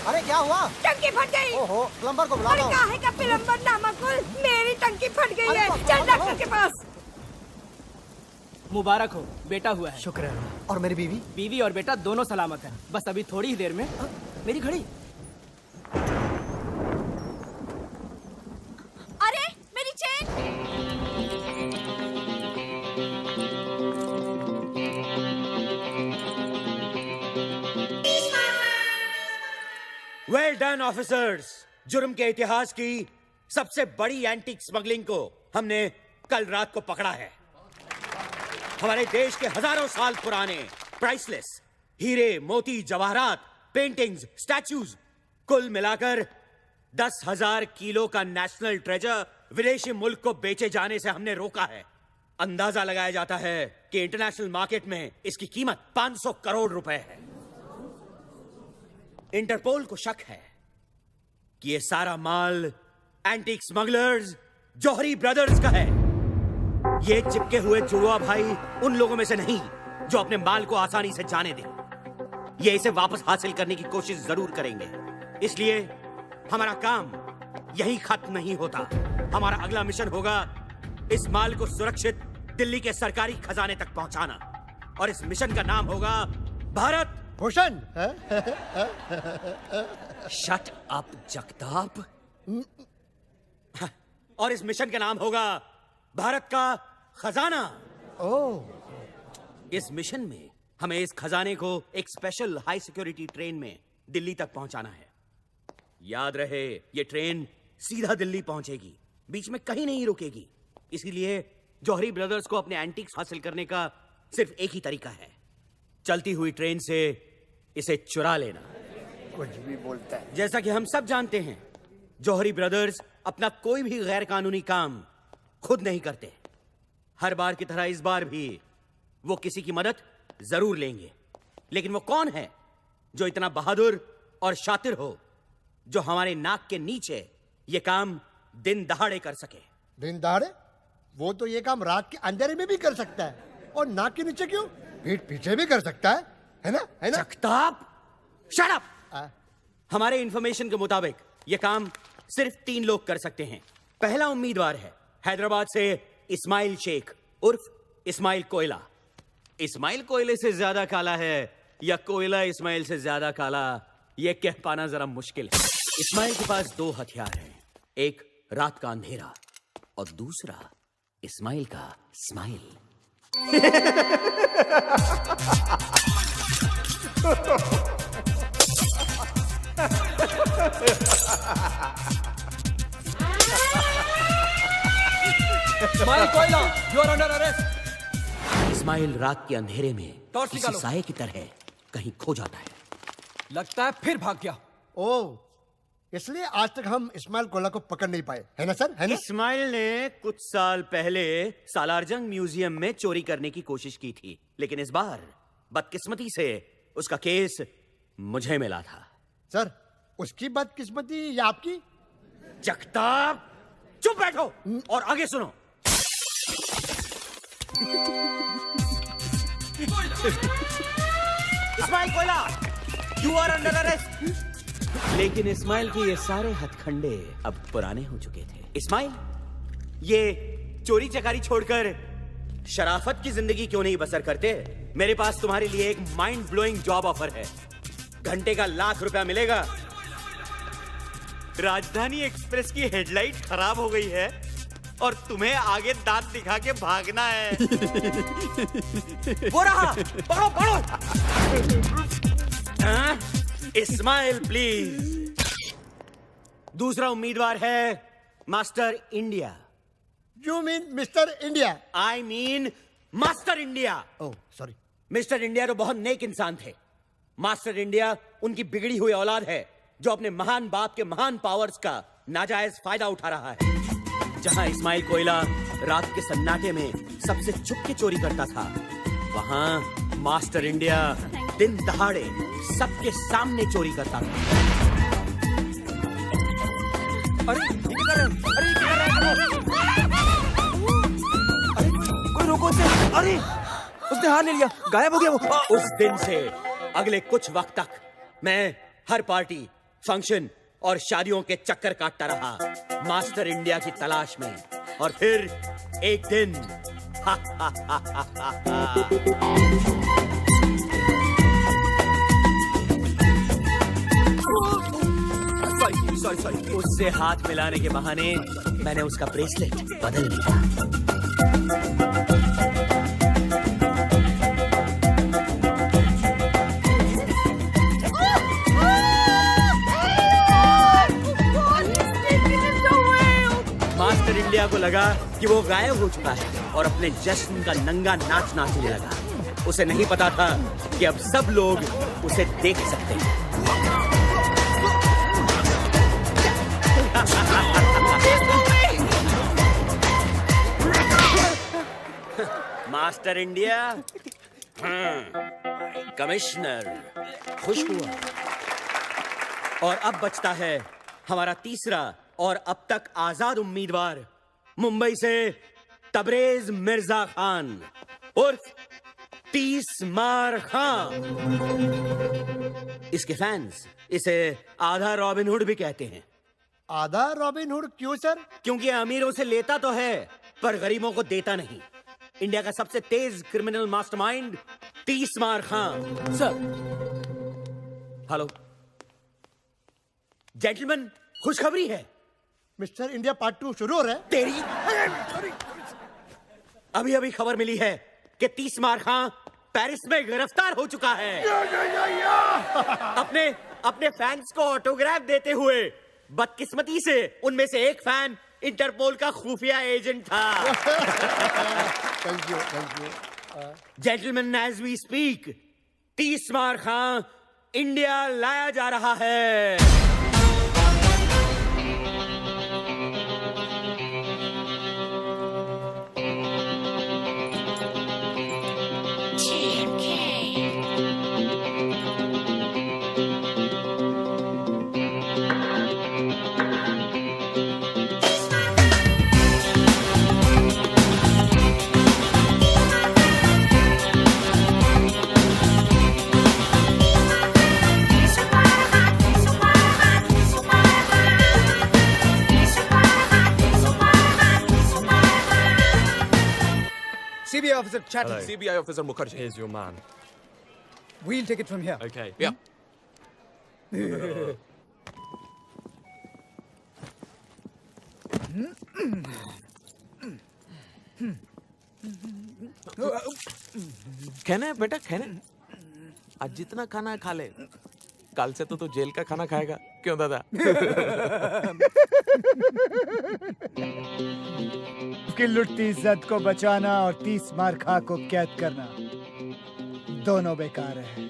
अरे क्या हुआ? टंकी फट गई। ओहो, प्लम्बर को बुला अरे दो। काहे का प्लम्बर नामकुल, मेरी टंकी फट गई है। चल डॉक्टर के पास। मुबारक हो, बेटा हुआ है। शुक्र है। और मेरी बीवी? बीवी और बेटा दोनों सलामत हैं। बस अभी थोड़ी ही देर में। मेरी घड़ी। अरे मेरी चेन। Well done officers. जुर्म के इतिहास की सबसे बड़ी एंटीक स्मगलिंग को हमने कल रात को पकड़ा है। हमारे देश के हजारों साल पुराने प्राइसलेस हीरे, मोती, जवाहरात, पेंटिंग्स, स्टैच्यूज, कुल मिलाकर 10,000 किलो का नेशनल ट्रेजर विदेशी मुल्क को बेचे जाने से हमने रोका है। अंदाजा लगाया जाता है कि इंटरनेशनल मार्केट में इसकी कीमत 500 करोड़ रुपए है। इंटरपोल को शक है कि यह सारा माल एंटीक स्मगलर्स जौहरी ब्रदर्स का है। ये चिपके हुए जुड़वा भाई उन लोगों में से नहीं जो अपने माल को आसानी से जाने दें। ये इसे वापस हासिल करने की कोशिश जरूर करेंगे। इसलिए हमारा काम यहीं खत्म नहीं होता। हमारा अगला मिशन होगा इस माल को सुरक्षित दिल्ली के सरकारी खजाने तक पहुंचाना, और इस मिशन का नाम होगा भारत भूषण। Shut up Jagtap. और इस मिशन का नाम होगा भारत का खजाना। ओह। इस मिशन में हमें इस खजाने को एक स्पेशल हाई सिक्योरिटी ट्रेन में दिल्ली तक पहुंचाना है। याद रहे, ये ट्रेन सीधा दिल्ली पहुंचेगी, बीच में कहीं नहीं रुकेगी। इसीलिए जौहरी ब्रदर्स को अपने एंटीक्स हासिल करने का सिर्फ एक ही तरीका है, चलती हुई ट्रेन से इसे चुरा लेना। कुछ भी बोलता है। जैसा कि हम सब जानते हैं, जौहरी ब्रदर्स अपना कोई भी गैर कानूनी काम खुद नहीं करते। हर बार की तरह इस बार भी वो किसी की मदद जरूर लेंगे। लेकिन वो कौन है जो इतना बहादुर और शातिर हो, जो हमारे नाक के नीचे ये काम दिन दहाड़े कर सके? दिन दहाड़े? वो तो ये काम रात के अंधेरे में भी कर सकता है, और नाक के नीचे क्यों, पीठ पीछे भी कर सकता है ना? है ना? Jagtap, shut up. हमारे इंफॉर्मेशन के मुताबिक ये काम सिर्फ 3 लोग कर सकते हैं। पहला उम्मीदवार है हैदराबाद से इस्माइल शेख उर्फ इस्माइल कोयला। इस्माइल कोयले से ज्यादा काला है या कोयला इस्माइल से ज्यादा काला, यह कह पाना जरा मुश्किल है। इस्माइल के पास 2 हथियार हैं, एक रात का अंधेरा और दूसरा इस्माइल का स्माइल। इस्माइल कोयला, you are under arrest. Ismail रात के अंधेरे में टॉर्च किसी निकालो। साये की तरह कहीं खो जाता है। लगता है फिर भाग गया। ओह, इसलिए आज तक हम इस्माइल कोयला को पकड़ नहीं पाए, है ना सर? है ना? इस्माइल ने कुछ साल पहले सालारजंग म्यूजियम में चोरी करने की कोशिश की थी, लेकिन इस बार बदकिस्मती से उसका केस मुझे मिला था। सर, उसकी बदकिस्मती या आपकी? जगताप, चुप बैठो और आगे सुनो। इस्माइल कोयला, यू आर अंडर अरेस्ट। लेकिन इस्माइल के ये सारे हथखंडे अब पुराने हो चुके थे। इस्माइल, ये चोरी चकारी छोड़कर शराफत की जिंदगी क्यों नहीं बसर करते? मेरे पास तुम्हारे लिए एक माइंड ब्लोइंग जॉब ऑफर है। घंटे का ₹1,00,000 मिलेगा। राजधानी एक्सप्रेस की हेडलाइट खराब हो गई है और तुम्हें आगे दांत दिखा के भागना है। वो रहा, पकड़ो पकड़ो। इस्माइल प्लीज। दूसरा उम्मीदवार है master India. You mean mister India? I mean master India. Oh sorry. Mister India तो बहुत नेक इंसान थे। मास्टर इंडिया उनकी बिगड़ी हुई औलाद है, जो अपने महान बाप के महान पावर्स का नाजायज फायदा उठा रहा है। जहां इस्माइल कोयला रात के सन्नाटे में सबसे छुप के चोरी करता था, वहां मास्टर इंडिया दिन दहाड़े सबके सामने चोरी करता था। अरे ये क्या कर रहे हैं? अरे ये क्या कर रहे हैं? अरे कोई रोको उसे। अरे उसने हार ले लिया, गायब हो गया वो। उस दिन से अगले कुछ वक्त तक मैं हर पार्टी, फंक्शन और शादियों के चक्कर काटता रहा मास्टर इंडिया की तलाश में। और फिर एक दिन सॉरी उससे हाथ मिलाने के बहाने मैंने उसका ब्रेसलेट बदल दिया। मास्टर इंडिया को लगा कि वो गायब हो चुका है और अपने जश्न का नंगा नाच नाचने लगा। उसे नहीं पता था कि अब सब लोग उसे देख सकते हैं। मास्टर इंडिया, कमिश्नर खुश हुआ। और अब बचता है हमारा तीसरा और अब तक आजाद उम्मीदवार, मुंबई से तबरेज मिर्जा खान उर्फ 30 मार खान। इसके फैंस इसे आधा रॉबिन हुड भी कहते हैं। आधा रॉबिन हुड क्यों सर? क्योंकि अमीरों से लेता तो है पर गरीबों को देता नहीं। इंडिया का सबसे तेज क्रिमिनल मास्टरमाइंड 30 मार खान। सर, हेलो जेंटलमैन, खुशखबरी है। मिस्टर इंडिया पार्ट 2 शुरू हो रहा है। तेरी अभी अभी खबर मिली है कि 30 मार खान पेरिस में गिरफ्तार हो चुका है। अपने फैंस को ऑटोग्राफ देते हुए। बदकिस्मती से उनमें से एक फैन इंटरपोल का खुफिया एजेंट था। Thank you. Gentleman, as we speak 30 मार खान इंडिया लाया जा रहा है। CBI officer chatting. Hello. CBI officer Mukherjee. Here's your man. We'll take it from here. Okay. Yeah. खाना है बेटा, खाना। आज जितना खाना है खा ले। कल से तो तू जेल का खाना खाएगा, क्यों दादा? की लुटती इज्जत को बचाना और 30 मार खा को कैद करना दोनों बेकार है।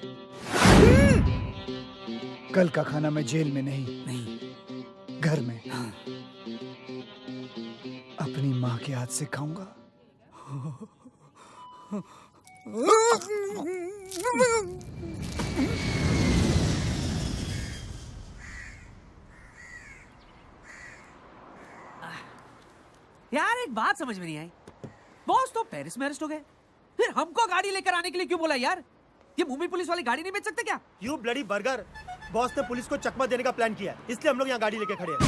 कल का खाना मैं जेल में नहीं घर में अपनी माँ के हाथ से खाऊंगा। यार एक बात समझ में नहीं आई, बॉस तो पेरिस में अरेस्ट हो गए, फिर हमको गाड़ी लेकर आने के लिए क्यों बोला यार? ये मुंबई पुलिस वाली गाड़ी नहीं बेच सकते क्या? यू ब्लडी बर्गर, बॉस ने पुलिस को चकमा देने का प्लान किया, इसलिए हम लोग यहाँ गाड़ी लेके खड़े हैं।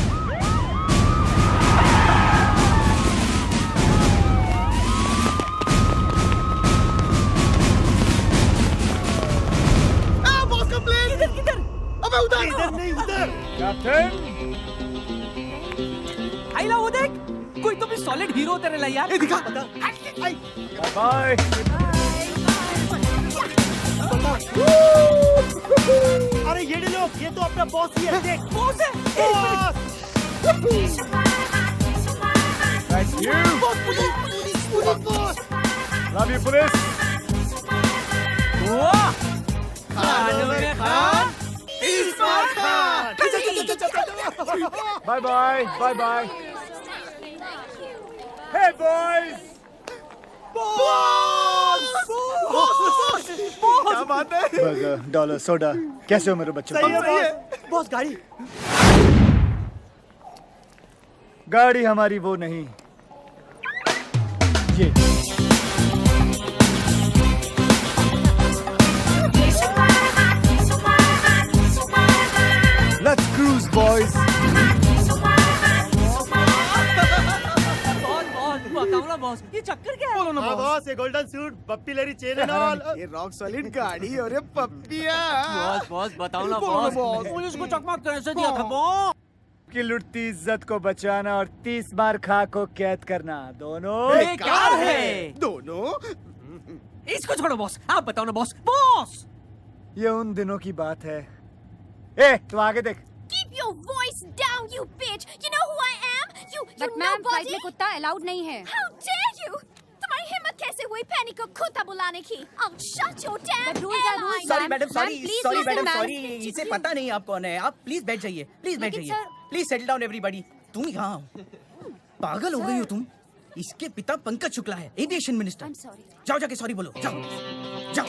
बॉस का प्लेन किधर? अबे उधर! इधर नहीं, उधर! कैप्टन, आई ला वो देख, कोई तो भी सॉलिड हीरो होते रहा यार। ए दिखा, बता। बाय। अरे ये लोग, ये तो अपना बॉस ही है, देख। बॉस है। Boss! Thank you. Boss, police, boss! Love you police. वाह! खानों में खान, 30 मार Khan! Bye bye, bye bye. Hey boys! क्या बात है? बर्गर, डॉलर, सोडा, कैसे हो मेरे बच्चों? सही है बॉस। बॉस गाड़ी। गाड़ी हमारी वो नहीं, ये। Let's cruise. बॉस ये गोल्डन सूट पप्पी लेरी चेन एंड ऑल ये रॉक सॉलिड गाड़ी और ये पप्पिया। बॉस बताओ ना बॉस, पुलिस को चकमा कैसे दिया था बॉस? की लुटती इज्जत को बचाना और 30 मार खा को कैद करना दोनों बेकार है। दोनों। इसको छोड़ो बॉस, आप बताओ ना बॉस। बॉस ये उन दिनों की बात है। ए तू आगे देख। Keep your voice down, you bitch. You know who I am? You but ma'am flight nobody. में कुत्ता अलाउड नहीं है। How dare you? तुम्हारी हिम्मत कैसे हुई पैनी को कुत्ता बुलाने की? I'll shut your damn But rules are airline. rules, sorry ma'am. Madam, sorry Ma'am, please sorry listen, madam, ma'am. Sorry. इसे पता नहीं आप कौन है। आप प्लीज बैठ जाइए, प्लीज बैठ लेकिन जाइए। Sir- please settle down everybody. तुम यहाँ पागल हो गई हो तुम? इसके पिता पंकज शुक्ला है, एविएशन मिनिस्टर। I'm sorry. जाओ जाके सॉरी बोलो, जाओ जाओ।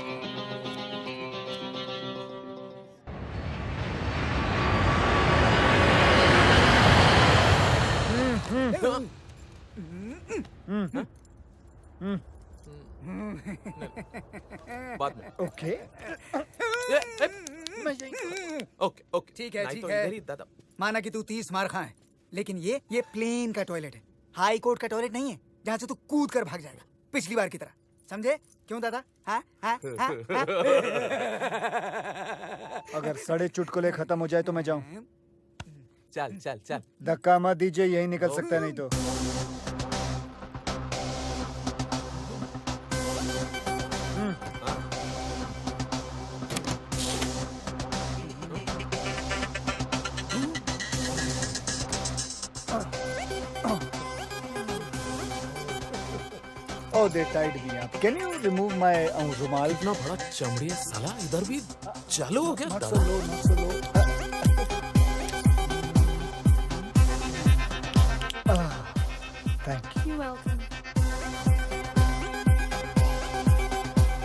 बाद में। ओके ओके ओके ठीक है, नहीं ठीक तो है। इधर ही दादा। माना कि तू 30 मार खा है, लेकिन ये प्लेन का टॉयलेट है, हाई कोर्ट का टॉयलेट नहीं है जहाँ से तू कूद कर भाग जाएगा पिछली बार की तरह। समझे? क्यों दादा? हाँ हाँ हाँ हाँ। अगर सड़े चुटकुले खत्म हो जाए तो मैं जाऊं। चल चल चल। धक्का मत दीजिए, यही निकल सकता है नहीं तो। Oh, they tied me up. Can you remove my रुमाल? इतना बड़ा चमड़ी है साला, इधर भी चालू हो गया। Not so low, not so low. Thank you. You're welcome.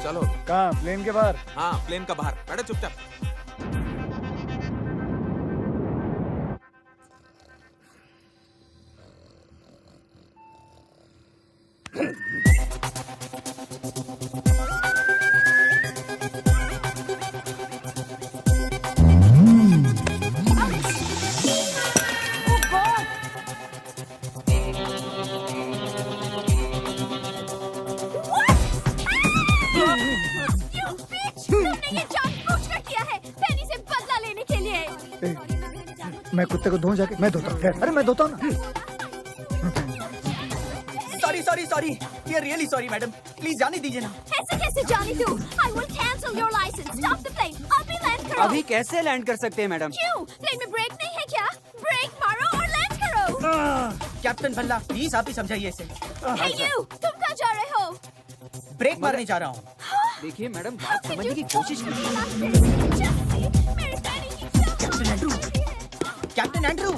चलो। कहाँ? प्लेन के बाहर? हाँ प्लेन का बाहर बैठो चुपचाप। You bitch! तुमने ये जानबूझकर किया है पैनी से बदला लेने के लिए। मैं कुत्ते को धोऊं जाके? मैं धोता हूँ। अरे मैं धोता हूँ ना। सॉरी सॉरी सॉरी, ये रियली सॉरी मैडम, प्लीज जाने दीजिए ना। ऐसे कैसे जाने दूँ? I will cancel your license. Stop the plane. अभी लैंड करो। अभी कैसे लैंड कर सकते हैं मैडम? क्यों? प्लेन में ब्रेक नहीं है क्या? ब्रेक मारो और लैंड करो। कैप्टन भल्ला प्लीज आप ही समझाइए इसे। Hey you! तुम कहाँ जा रहे हो? ब्रेक मारने जा रहा हूँ। देखिए मैडम, बात How could समझने you की talk कोशिश to me कीजिए। like this? Jesse, मेरे पैनी की क्या captain Andrew, captain Andrew,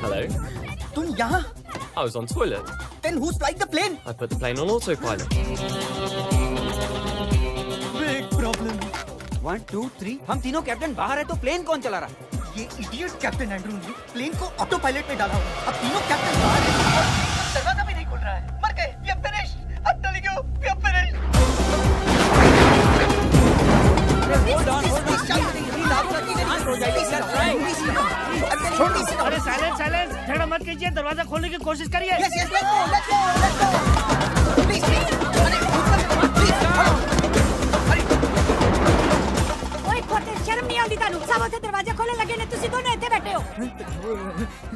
Hello. तुम यहाँ? I was on toilet. Then who's flying the plane? I put the plane on autopilot. Big problem. 1 2 3 हम तीनों कैप्टन बाहर है तो प्लेन कौन चला रहा है? ये इडियट कैप्टन एंड्रू ने प्लेन को ऑटो पायलट में डाला हुआ। अब तीनों कैप्टन बाहर हैं और दरवाजा भी नहीं खुल रहा है। मर गए, we are finished. I'm telling you, we are finished. Hold on, hold on. Please, आप लोग इधर हो जाइए। अरे साइलेंस साइलेंस, झगड़ा मत कीजिए, दरवाजा खोलने की कोशिश करिए। Yes, yes, let's go, let's go, let's go. Please, please. अरे, please, ओए पोते शर्म नहीं आती तानू सब उसे दरवाजा खोले लगे ने तुसी दोनों ਇੱਥੇ बैठे हो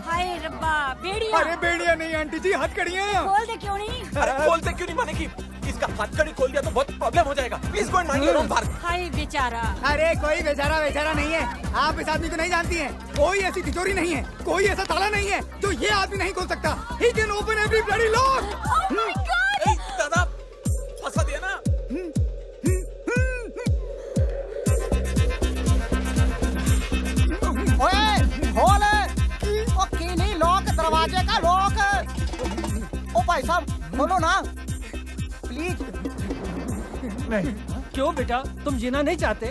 हाय रब्बा बेड़िया अरे बेड़िया नहीं आंटी जी, हथकड़ियाँ। खोल दे क्यों नहीं अरे खोलते क्यों नहीं मानेगी? इसका हथकड़ी खोल दिया तो बहुत प्रॉब्लम हो जाएगा। Please go and mind your own बात। हाय बेचारा अरे कोई बेचारा बेचारा नहीं है, आप इस आदमी को नहीं जानती हैं। कोई ऐसी तिजोरी नहीं है, कोई ऐसा ताला नहीं है जो ये आदमी नहीं खोल सकता। He can open every bloody lock. Oh my god ए, दादा फंसा दिया ना। ओए, खोल। ओ कीली लॉक, दरवाजे का लॉक। ओ भाई साहब खोलो ना, प्लीज। नहीं। क्यों बेटा, तुम जीना नहीं चाहते?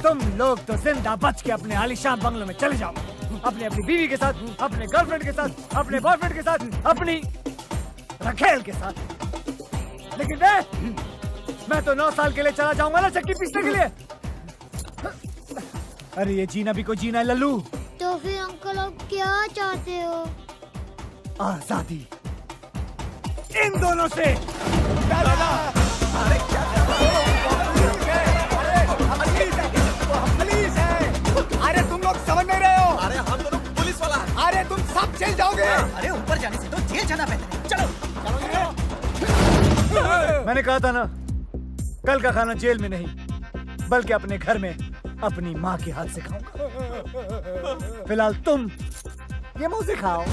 तुम लोग तो जिंदा बच के अपने आलीशान बंगलों में चले जाओ, अपनी अपनी बीवी के साथ, अपने गर्लफ्रेंड के साथ, अपने बॉयफ्रेंड के साथ, अपनी रखेल के साथ। लेकिन मैं तो 9 साल के लिए चला जाऊंगा ना चक्की पीसने के लिए। अरे ये जीना भी को जीना है लल्लू। तो फिर अंकल आप क्या चाहते हो? आजादी, इन दोनों से। पुलिस है। अरे तुम लोग समझ नहीं रहे हो। अरे हम दोनों पुलिस वाला है। अरे तुम सब जेल जाओगे। अरे ऊपर जाने से तो जेल जाना बेहतर है। चलो मैंने कहा था ना, कल का खाना जेल में नहीं बल्कि अपने घर में अपनी माँ के हाथ से खाऊंगा। फिलहाल तुम ये मुंह से खाओ।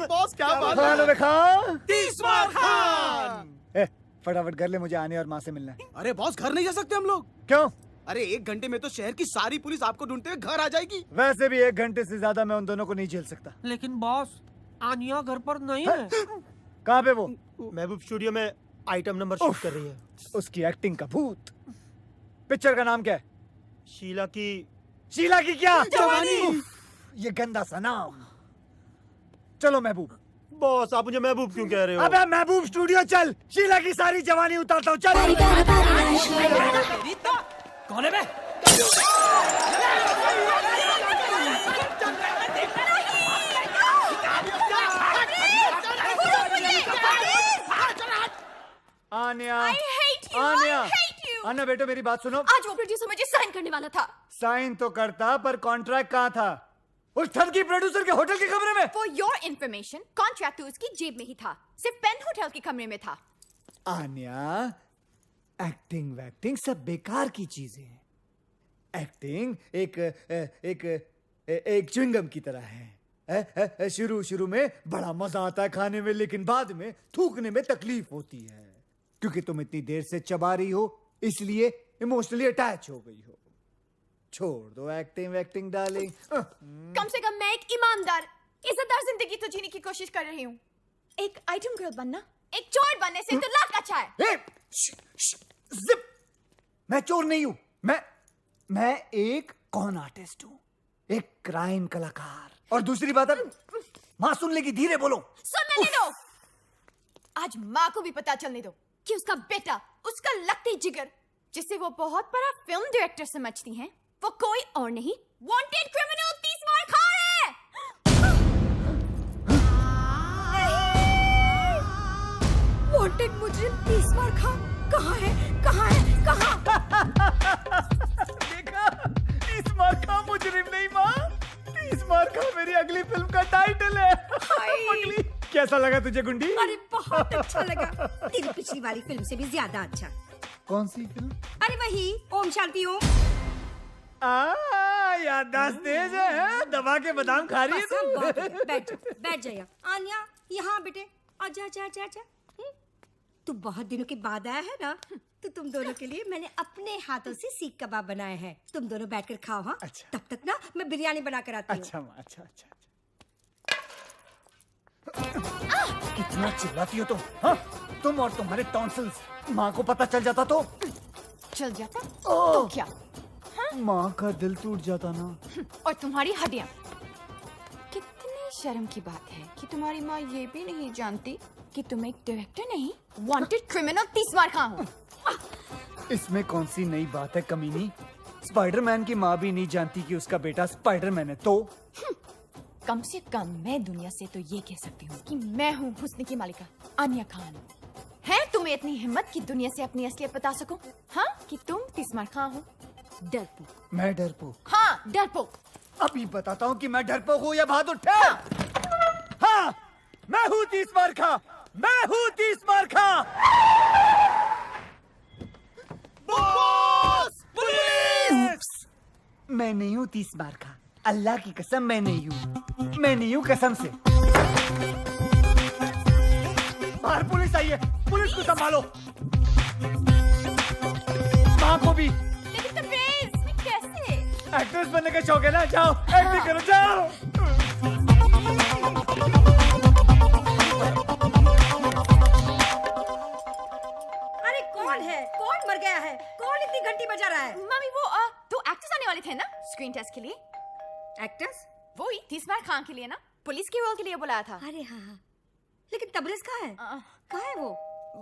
बॉस क्या बात है? फटाफट कर ले, मुझे आने और माँ से मिलना है। अरे बॉस घर नहीं जा सकते हम लोग? क्यों? अरे 1 घंटे में तो शहर की सारी पुलिस आपको ढूंढते हुए घर आ जाएगी। वैसे भी 1 घंटे से ज्यादा मैं उन दोनों को नहीं झेल सकता। लेकिन बॉस आनिया घर पर नहीं है। कहाँ पे वो? महबूब स्टूडियो में आइटम नंबर शूट कर रही है। उसकी एक्टिंग का भूत। पिक्चर का नाम क्या है? शीला की क्या? जवानी। ये गंदा सा नाम। चलो महबूब। बॉस आप मुझे महबूब क्यों कह रहे हो? अबे महबूब स्टूडियो चल, शीला की सारी जवानी उतारता हूँ। चल। कौन है बे? Anya, I hate you, Anya, I hate you. Anya बेटो मेरी बात सुनो। आज वो प्रोड्यूसर मुझे साइन करने वाला था। साइन तो करता, पर कॉन्ट्रैक्ट कहाँ था? उस ठगी प्रोड्यूसर के होटल के कमरे में। For your information, कॉन्ट्रैक्ट तो उसकी जेब में ही था, सिर्फ पेन होटल के कमरे में था। आन्या, एक्टिंग वैक्टिंग सब बेकार की चीजें हैं। एक्टिंग एक च्युइंगम की तरह है। शुरू में बड़ा मजा आता है खाने में, लेकिन बाद में थूकने में तकलीफ होती है, क्योंकि तुम इतनी देर से चबा रही हो, इसलिए इमोशनली अटैच हो गई हो। छोड़ दो एक्टिंग वैक्टिंग डार्लिंग। कम से कम मैं एक ईमानदार, इज्जतदार जिंदगी तो जीने की कोशिश कर रही हूँ। एक आइटम गर्ल बनना एक चोर बनने से तो लाख अच्छा है। जिप! मैं चोर नहीं हूं। मैं एक कॉन आर्टिस्ट हूं, एक क्राइम कलाकार। और दूसरी बात है, माँ सुन लेगी, धीरे बोलो। सुनने दो। आज माँ को भी पता चलने दो कि उसका बेटा, उसका लकड़ी जिगर, जिसे वो बहुत बड़ा फिल्म डायरेक्टर समझती हैं, वो कोई और नहीं, वांटेड क्रिमिनल 30 मार खा है। वांटेड मुजरिम 30 मार खा कहाँ है? देखा, 30 मार खा मुजरिम नहीं माँ, 30 मार खा मेरी अगली फिल्म का टाइटल है। अगली। कैसा लगा तुझे गुंडी? अरे बहुत अच्छा लगा, तेरी पिछली वाली फिल्म से भी ज्यादा अच्छा। कौन सी फिल्म? अरे वही ओम शांति ओम। याददाश्त तेज है, दबा के बादाम खा रही है तू। बैठ जा आन्या, यहाँ बेटे, आजा आजा आजा आजा। तू बहुत दिनों के बाद आया है ना, तो तुम दोनों के लिए मैंने अपने हाथों से सीख कबाब बनाए हैं। तुम दोनों बैठकर खाओ। हाँ अच्छा। तब तक ना मैं बिरयानी बना कर आती हूँ। अच्छा माँ, अच्छा। कितना चिल्लाती हो तुम? हाँ? तुम और तुम्हारे टॉन्सिल्स, माँ को पता चल जाता तो? चल जाता तो क्या? हाँ? माँ का दिल टूट जाता ना। और तुम्हारी हड्डियां। कितनी शर्म की बात है कि तुम्हारी माँ ये भी नहीं जानती कि तुम एक डायरेक्टर नहीं, वांटेड क्रिमिनल 30 बार खा हूँ। इसमें कौन सी नई बात है कमीनी? स्पाइडरमैन की माँ भी नहीं जानती कि उसका बेटा स्पाइडरमैन है तो? कम से कम मैं दुनिया से तो ये कह सकती हूँ कि मैं हूँ हुस्न की मालिका आन्या खान। है तुम्हें इतनी हिम्मत कि दुनिया से अपनी असलियत बता सको? हाँ, कि तुम 30 बार खा हो। डरपोक। मैं डरपोक? हाँ, डरपोक। अभी बताता हूँ कि मैं डरपोक हूँ या बहादुर। हाँ, मैं हूँ 30 बार खा। मैं हूँ 30 बार खा। बॉस! पुलिस! मैं नहीं हूँ 30 बार खा। अल्लाह की कसम मैं नहीं हूँ। मैं नहीं हूँ कसम से। बाहर पुलिस आई है। पुलिस को संभालो। माँ को भी। लेकिन तो प्लीज, मैं कैसे? एक्ट्रेस बनने का शौक है ना? जाओ एक्टिंग करो, जाओ। अरे कौन है? कौन मर गया है? कौन इतनी घंटी बजा रहा है? मम्मी वो 2 एक्टर्स आने वाले थे ना स्क्रीन टेस्ट के लिए। एक्टर्स? वो ही 30 बार खान के लिए ना, पुलिस के रोल के लिए बुलाया था। अरे हाँ, लेकिन तबरेज कहाँ है? कहाँ है वो?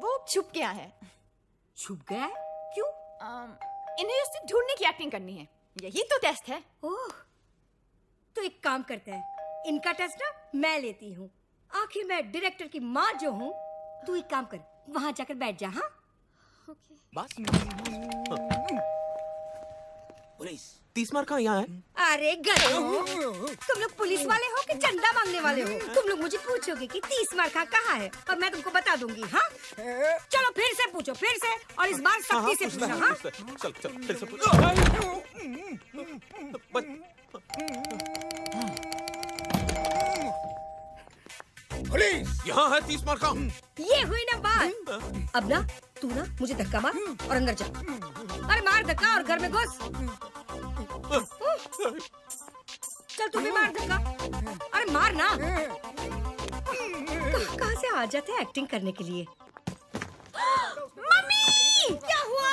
वो छुप गया है। छुप गया है? क्यों? इन्हें उससे ढूंढने की एक्टिंग करनी है, यही तो टेस्ट है। ओह, तो एक काम करते हैं, इनका टेस्ट ना मैं लेती हूँ। आखिर मैं डायरेक्टर की माँ जो हूँ। तू एक काम कर, वहाँ जाकर बैठ जा। हाँ? बस। पुलिस 30 मार कहाँ यहाँ है? अरे गधो, तुम लोग पुलिस वाले हो कि चंदा मांगने वाले हो? तुम लोग मुझे पूछोगे कि 30 मार कहाँ है और मैं तुमको बता दूंगी। हाँ, चलो फिर से पूछो, फिर से, और इस बार सख्ती से पूछना। हाँ, चल चल फिर से पुलिस यहाँ है 30 मार का। ये हुई ना बात। अब ना तू ना मुझे धक्का मार और अंदर जा। अरे मार धक्का और घर में घुस। चल तू भी मार धक्का। अरे मार ना। कहाँ से आ जाते हैं एक्टिंग करने के लिए? मम्मी, क्या हुआ?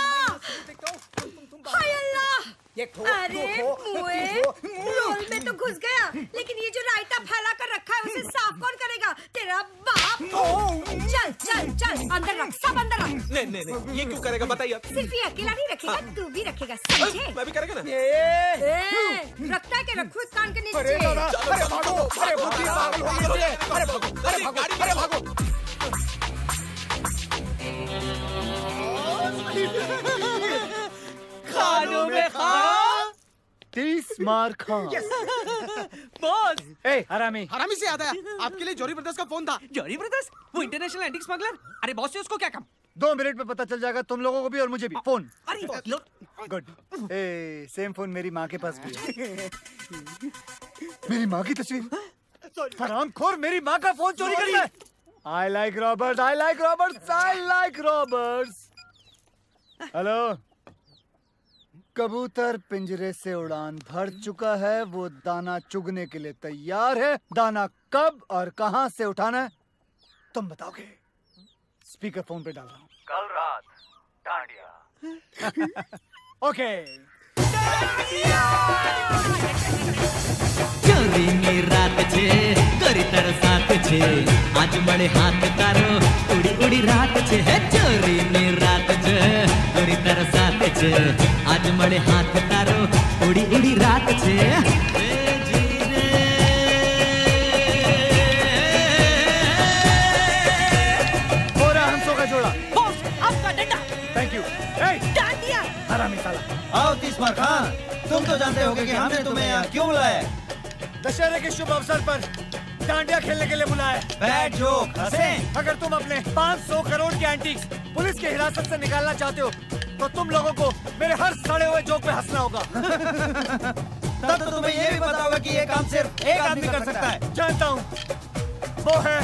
हाय अल्लाह! अरे मुए, रोल में तो घुस गया, लेकिन ये जो रायता फैला कर रखा है उसे साफ कौन करेगा? तेरा बाप। चल चल चल, अंदर रख, सब अंदर रख। नहीं, ये क्यों करेगा बताइए। सिर्फ ये अकेला नहीं रखेगा, तू भी रखेगा, समझे? मैं भी करेगा ना। रखता है कि रखो इस कान के नीचे। अरे भागो, अरे बुद्धि पागल हो गई है। अरे भागो। खानों में खा 30 मार खा। बॉस। ए हरामी से याद आया, आपके लिए जॉरी ब्रदर्स का फोन था। जॉरी ब्रदर्स? वो इंटरनेशनल एंटीक स्मगलर? अरे बॉस से उसको क्या काम? 2 मिनट में पता चल जाएगा तुम लोगों को भी और मुझे भी। फोन। अरे गुड। ए सेम फोन मेरी माँ के पास भी है। मेरी माँ की तस्वीर। हरामखोर मेरी माँ का फोन चोरी करता है। I like robbers, I like robbers, I like robbers. Hello, कबूतर पिंजरे से उड़ान भर चुका है, वो दाना चुगने के लिए तैयार है। दाना कब और कहां से उठाना है तुम बताओगे। स्पीकर फोन पे डाल रहा हूँ। कल रात डांडिया। ओके। ચોરીની રાત છે કરી સાથ છે આજ મળે હાથ તારો ઉડી ઉડી રાત છે હે ચોરીની રાત છે કરી સાથ છે આજ મળે હાથ તારો ઉડી ઉડી રાત છે जोड़ा बॉस, आपका डंडा। Thank you. डांडिया। हरामी साला। आओ 30 मार खान, तुम तो जानते होगे कि हमने तुम्हें यहाँ क्यों बुलाया है। दशहरे के शुभ अवसर पर डांडिया खेलने के लिए बुलाया है। बैड जोक, हंसे। अगर तुम अपने 500 करोड़ के एंटीक्स पुलिस की हिरासत से निकालना चाहते हो तो तुम लोगों को मेरे हर सड़े हुए जोक पे हंसना होगा। तब तो तुम्हें ये भी पता होगा कि ये काम सिर्फ एक आदमी कर सकता है। जानता हूँ, वो है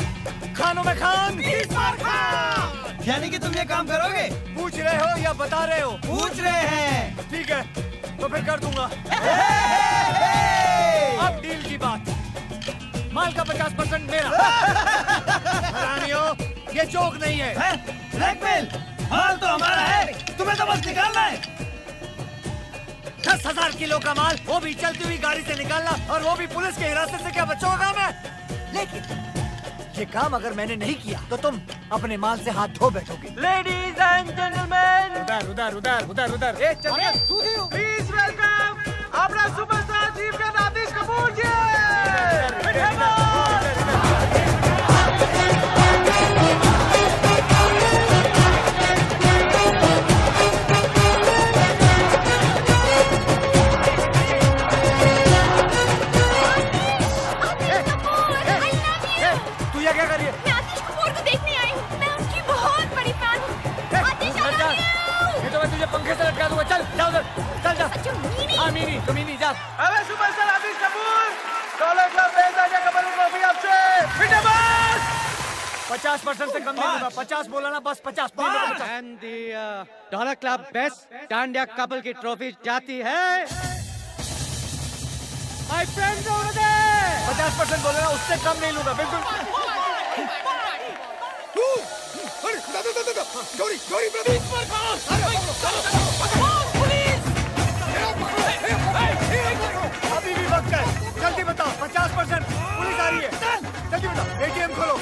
खानों में खान। 30 मार खान। यानी कि तुम ये काम करोगे? पूछ रहे हो या बता रहे हो? पूछ रहे हैं। ठीक है, तो फिर कर दूंगा। अब डील की बात। माल का 50% मेरा। हरामियों, ये जोक नहीं है। ब्लैकमेल। माल तो हमारा है, तुम्हें तो बस निकालना है। 10,000 किलो का माल, वो भी चलती हुई गाड़ी से निकालना, और वो भी पुलिस के हिरासत से, क्या बच्चों का काम है? लेकिन ये काम अगर मैंने नहीं किया तो तुम अपने माल से हाथ धो बैठोगे। लेडीज एंड जेंटलमैन, उधर उधर उधर उधर उधर। प्लीज वेलकम अपना सुपरस्टार चीफ का राजेश कपूर जी। क्या कर रही है? मैं आतिश कपूर को देखने आई हूँ। मैं उनकी बहुत बड़ी फैन हूँ। आतिश, I love you। ये तो मैं तुझे पंखे से लटका दूंगा। चल जा उधर, चल जा। हाँ मीनी, तो मीनी जा। अबे सुपरस्टार आतिश कपूर, डॉलर क्लब भेजा जा कपल ट्रॉफी आपसे। बेटा बस 50% से कम नहीं दूंगा। 50 बोला ना, बस 50। And the dollar club best dandiya couple की ट्रॉफी जाती है माय फ्रेंड्स ओवर देयर। 50% बोला ना, उससे कम नहीं लूंगा, बिल्कुल। गौरी गौरी ब्रदर, अभी भी वक्त है, जल्दी बताओ। 50% पुलिस आ रही है, जल्दी बताओ। ATM खोलो,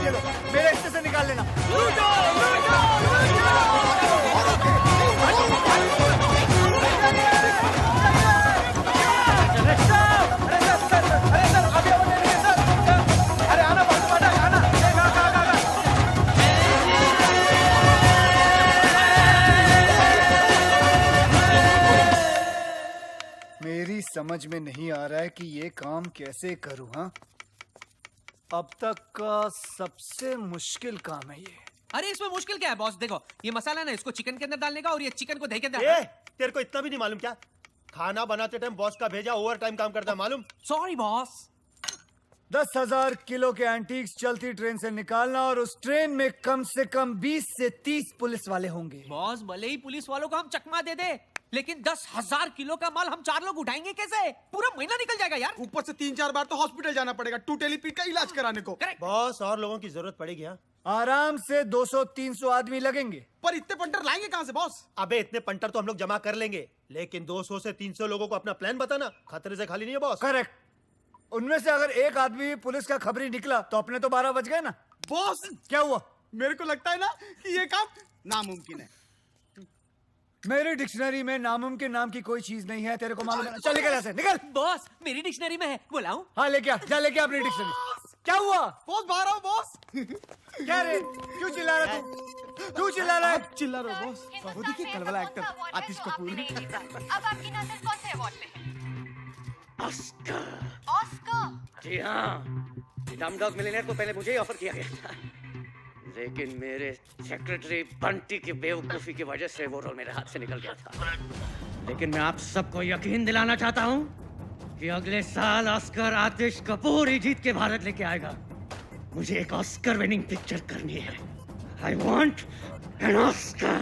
ये लो, मेरे हिस्से से निकाल लेना। मेरी समझ में नहीं आ रहा है कि ये काम कैसे करूं। हाँ, अब तक का सबसे मुश्किल काम है ये। अरे इसमें मुश्किल क्या है बॉस? देखो ये मसाला ना, इसको चिकन के अंदर डालने का, और ये चिकन को दही के अंदर। तेरे को इतना भी नहीं मालूम क्या? खाना बनाते टाइम बॉस का भेजा ओवर टाइम काम करता है, मालूम? Sorry boss. 10,000 किलो के एंटीक्स चलती ट्रेन से निकालना, और उस ट्रेन में कम से कम 20 से 30 पुलिस वाले होंगे। बॉस भले ही पुलिस वालों को हम चकमा दे दे, लेकिन 10,000 किलो का माल हम 4 लोग उठाएंगे कैसे? पूरा महीना निकल जाएगा यार। ऊपर से 3-4 बार तो हॉस्पिटल जाना पड़ेगा टूटेलीपीट का इलाज कराने को। बॉस और लोगों की जरूरत पड़ेगी। हाँ, आराम से 200-300 आदमी लगेंगे। पर इतने पंटर लाएंगे कहाँ से बॉस? अबे इतने पंटर तो हम लोग जमा कर लेंगे, लेकिन 200 से 300 लोगों को अपना प्लान बताना खतरे से खाली नहीं है बॉस। करेक्ट। उनमें से अगर एक आदमी भी पुलिस का खबरी निकला तो अपने तो 12 बज गए ना। बॉस क्या हुआ? मेरे को लगता है ना कि ये काम नामुमकिन है। मेरी डिक्शनरी में नामुमकिन नाम की कोई चीज नहीं है, तेरे को मालूम है? चल निकल ऐसे, निकल। बॉस मेरी डिक्शनरी में है, बुलाऊं? हाँ लेके आ, जा लेके आ अपनी डिक्शनरी। क्या हुआ? बॉस बाहर आओ बॉस। क्या रे, क्यों चिल्ला रहा तू? क्यों चिल्ला रहा है? चिल्ला रहा है बॉस। वो देखिए कल वाला एक्टर आतिश कपूर। अब आपकी नजर कौन से अवार्ड पे है? ऑस्कर। ऑस्कर? जी हाँ, डॉग मिलियनेयर को पहले मुझे ही ऑफर किया गया था, लेकिन मेरे सेक्रेटरी बंटी की बेवकूफी की वजह से वो रोल मेरे हाथ से निकल गया था। लेकिन मैं आप सबको यकीन दिलाना चाहता हूँ कि अगले साल ऑस्कर आतिश कपूर ही जीत के भारत लेके आएगा। मुझे एक ऑस्कर विनिंग पिक्चर करनी है। I want an Oscar.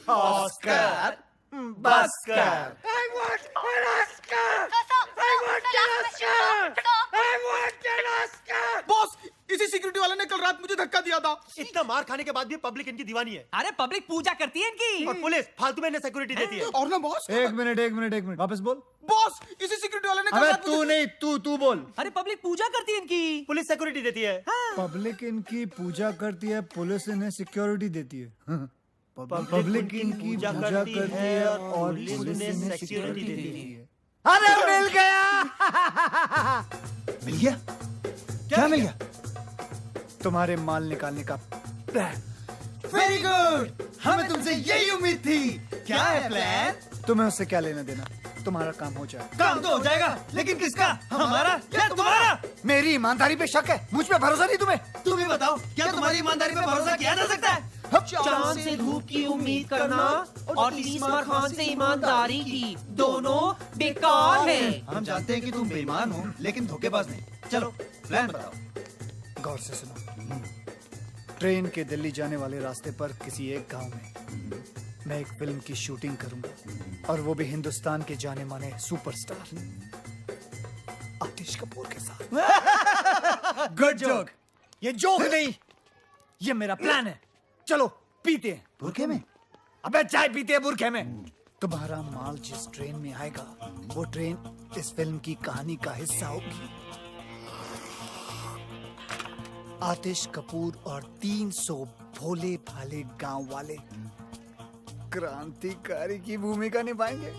Oscar बस्कर। I want an Oscar! I want an Oscar! I want an Oscar! Boss इसी सिक्योरिटी वाले ने कल रात मुझे धक्का दिया था। इतना मार खाने के बाद भी पब्लिक इनकी दीवानी है। अरे पब्लिक पूजा करती है इनकी, और पुलिस फालतू में इन्हें सिक्योरिटी देती है। और ना बॉस। एक मिनट वापस बोल। बॉस इसी सिक्योरिटी वाले ने कल अबे रात तू नहीं, तू बोल। अरे पब्लिक पूजा करती है इनकी, पुलिस सिक्योरिटी देती है। पब्लिक इनकी पूजा करती है, पुलिस इन्हें सिक्योरिटी देती है। पब्लिक इनकी पूजा करती है और पुलिस इन्हें सिक्योरिटी देती है। अरे मिल गया। मिल गया? क्या मिल गया? तुम्हारे माल निकालने का प्लान। वेरी गुड, हमें तुमसे यही उम्मीद थी। क्या है प्लान? तुम्हें उससे क्या लेना देना, तुम्हारा काम हो जाए। काम तो हो जाएगा, लेकिन किसका? हमारा या तुम्हारा? मेरी ईमानदारी पे शक है, मुझ पे भरोसा नहीं तुम्हें? तुम ही बताओ, क्या तुम्हारी ईमानदारी पे भरोसा किया जा सकता है? चांद से धूप की उम्मीद करना और तीसरा खान से ईमानदारी की, दोनों बेकार है। हम जानते हैं कि तुम बेईमान हो, लेकिन धोखेबाज नहीं। चलो प्लान बताओ। गौर से सुनो। ट्रेन के दिल्ली जाने वाले रास्ते पर किसी एक गांव में मैं एक फिल्म की शूटिंग करूंगा, और वो भी हिंदुस्तान के जाने माने सुपरस्टार आतिश कपूर के साथ। Good joke. ये जोक नहीं, ये मेरा प्लान है। चलो पीते हैं। बुरखे में? अबे चाय पीते हैं बुरखे में। तुम्हारा माल जिस ट्रेन में आएगा वो ट्रेन इस फिल्म की कहानी का हिस्सा होगी। आतिश कपूर और 300 भोले भाले गांव वाले क्रांतिकारी की भूमिका निभाएंगे।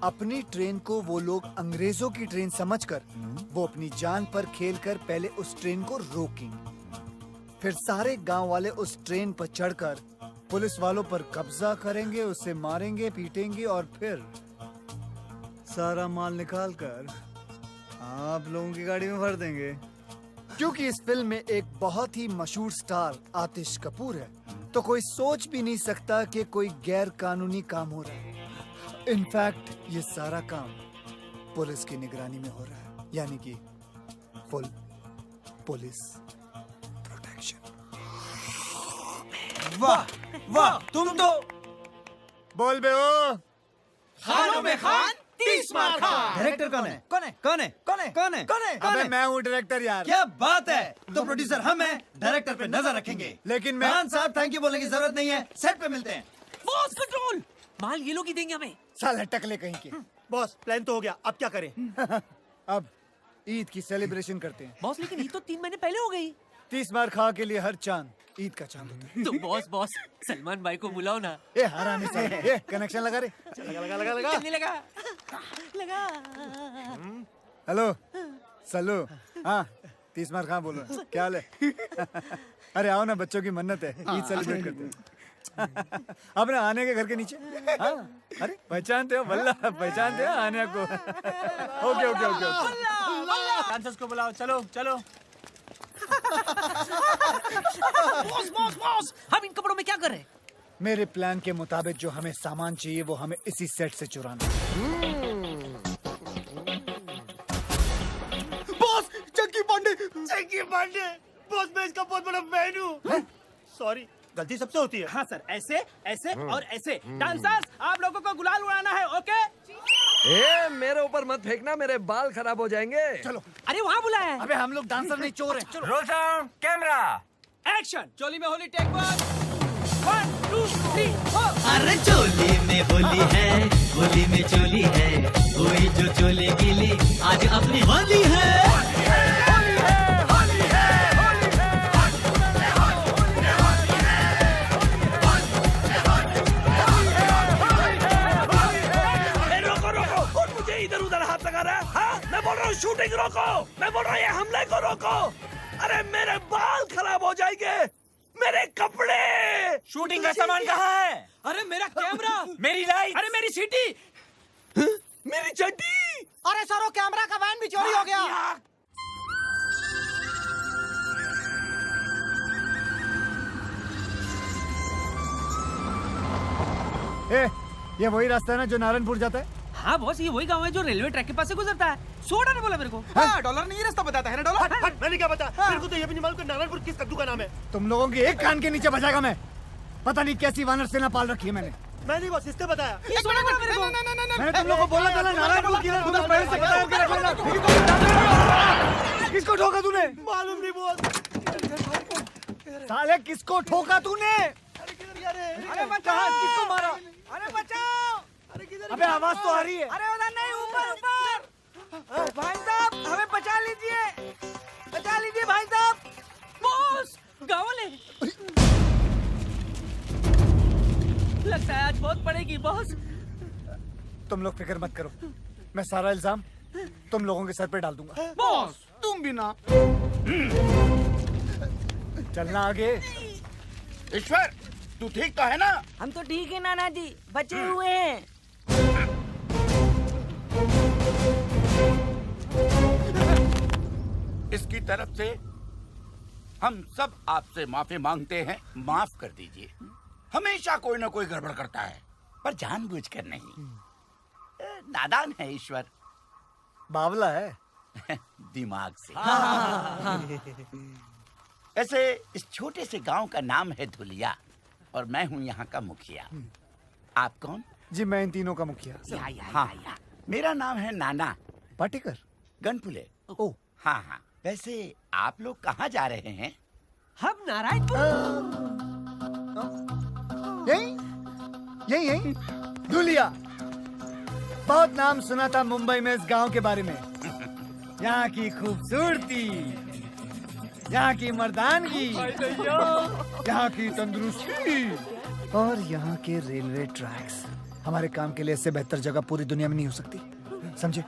अपनी ट्रेन को वो लोग अंग्रेजों की ट्रेन समझकर वो अपनी जान पर खेलकर पहले उस ट्रेन को रोकेंगे, फिर सारे गांव वाले उस ट्रेन पर चढ़कर पुलिस वालों पर कब्जा करेंगे, उसे मारेंगे, पीटेंगे और फिर सारा माल निकालकर आप लोगों की गाड़ी में भर देंगे। क्योंकि इस फिल्म में एक बहुत ही मशहूर स्टार आतिश कपूर है, तो कोई सोच भी नहीं सकता कि कोई गैर कानूनी काम हो रहा है। इनफैक्ट ये सारा काम पुलिस की निगरानी में हो रहा है, यानी कि फुल पुलिस प्रोटेक्शन। वाह वाह, तुम तो बोल बे ओ खानों में खान 30 मार खान। डायरेक्टर कौन है? कौन है? कौन है? कौन है? कौन है? कौन है? अबे मैं हूँ डायरेक्टर यार। क्या बात है, तो प्रोड्यूसर हम हैं, डायरेक्टर पे नजर रखेंगे। लेकिन मैं खान साहब थैंक यू बोलने की जरूरत नहीं है, सेट पे मिलते हैं। बॉस कंट्रोल, माल ये लोग ही देंगे हमें। साले टकले कहीं के। बॉस प्लान तो हो गया, अब क्या करें? अब ईद की सेलिब्रेशन करते हैं। बॉस लेकिन ईद तो 3 महीने पहले हो गई। 30 बार खा के लिए हर चांद ईद का चांद होता है। तो बॉस सलमान भाई को बुलाओ ना। ये हरामी साले, ये कनेक्शन लगा रे। लगा। नहीं लगा। हेलो सल्लू, हाँ 30 मार खां बोलो, क्या हाल है? अरे आओ ना, बच्चों की मन्नत है, ईद सेलिब्रेट करते हैं। अब ना आने के घर के नीचे। हाँ, अरे पहचानते हो? वल्ला पहचानते हो आने को? ओके। डांसर्स को बुलाओ, चलो चलो। बॉस, हम इन कपड़ों में क्या कर रहे हैं? मेरे प्लान के मुताबिक जो हमें सामान चाहिए वो हमें इसी सेट से चुराना है। बॉस चंकी पांडे बॉस मैं इसका बहुत बड़ा फैन हूँ। सॉरी, गलती सबसे होती है। हाँ सर, ऐसे ऐसे और ऐसे। डांसर्स, आप लोगों को गुलाल उड़ाना है, ओके? ए, मेरे ऊपर मत फेंकना, मेरे बाल खराब हो जाएंगे। चलो। अरे वहाँ बुलाया है। अबे हम लोग डांसर नहीं, चोर हैं। चलो। Roll sound, camera, action. चोली में होली, टेक 1 2 3 4। अरे चोली में होली है, होली में चोली है, कोई जो चोले गिली आज अपनी होली है। मैं बोल रहा हूँ शूटिंग रोको, मैं बोल रहा हूँ ये हमले को रोको। अरे मेरे बाल खराब हो जाएंगे, मेरे कपड़े। शूटिंग का सामान कहाँ है? अरे मेरा कैमरा, मेरी लाइट, अरे मेरी सीटी, मेरी चड्डी। अरे सरो, कैमरा का वैन भी चोरी हो गया। ए, ये वही रास्ता है ना जो नारायणपुर जाता है? हाँ बॉस, ये वही गाँव है जो रेलवे ट्रैक के पास से गुजरता है। सोडा ने बोला मेरे को। हाँ, डॉलर नहीं रास्ता बताता है ना डॉलर। हट, मैंने क्या बता? मेरे को तो ये भी नहीं मालूम कि नारायणपुर किस कद्दू का नाम है। तुम लोगों की एक कान के नीचे बजाएगा मैं। पता नहीं कैसी वानर सेना पाल रखी है मैंने। मैं नहीं बॉस, इसने बताया। ये सोडा बोला मेरे को। मैंने तुम लोगों को बोला था ना नारायणपुर की तरफ तुम्हें पहले से बता के रखना। किसको ठोका तूने? मालूम नहीं बॉस। साले किसको ठोका तूने? अरे बचाओ, किसको मारा? अरे बचाओ। अबे आवाज तो आ रही है। अरे उधर नहीं, ऊपर ऊपर। भाई साहब हमें बचा लीजिए भाई साहब। बॉस, गाँव वाले। लगता है आज बहुत पड़ेगी बॉस। तुम लोग फिक्र मत करो, मैं सारा इल्जाम तुम लोगों के सर पे डाल दूंगा। बॉस तुम भी ना। चलना आगे। ईश्वर, तू ठीक तो है ना? हम तो ठीक है नाना जी, बचे हुए हैं। इसकी तरफ से हम सब आपसे माफी मांगते हैं, माफ कर दीजिए। हमेशा कोई ना कोई गड़बड़ करता है, पर जानबूझकर नहीं। नादान है ईश्वर, बावला है दिमाग से। ऐसे इस छोटे से गांव का नाम है धुलिया और मैं हूँ यहाँ का मुखिया। आप कौन? जी मैं इन तीनों का मुखिया। हाँ, मेरा नाम है नाना पाटेकर गनपुले। ओ हाँ, वैसे आप लोग कहाँ जा रहे हैं? हम नारायणपुर। यही यही धुलिया। बहुत नाम सुना था मुंबई में इस गांव के बारे में। यहाँ की खूबसूरती, यहाँ की मर्दानगी, यहाँ की तंदुरुस्ती और यहाँ के रेलवे ट्रैक्स। हमारे काम के लिए इससे बेहतर जगह पूरी दुनिया में नहीं हो सकती, समझे?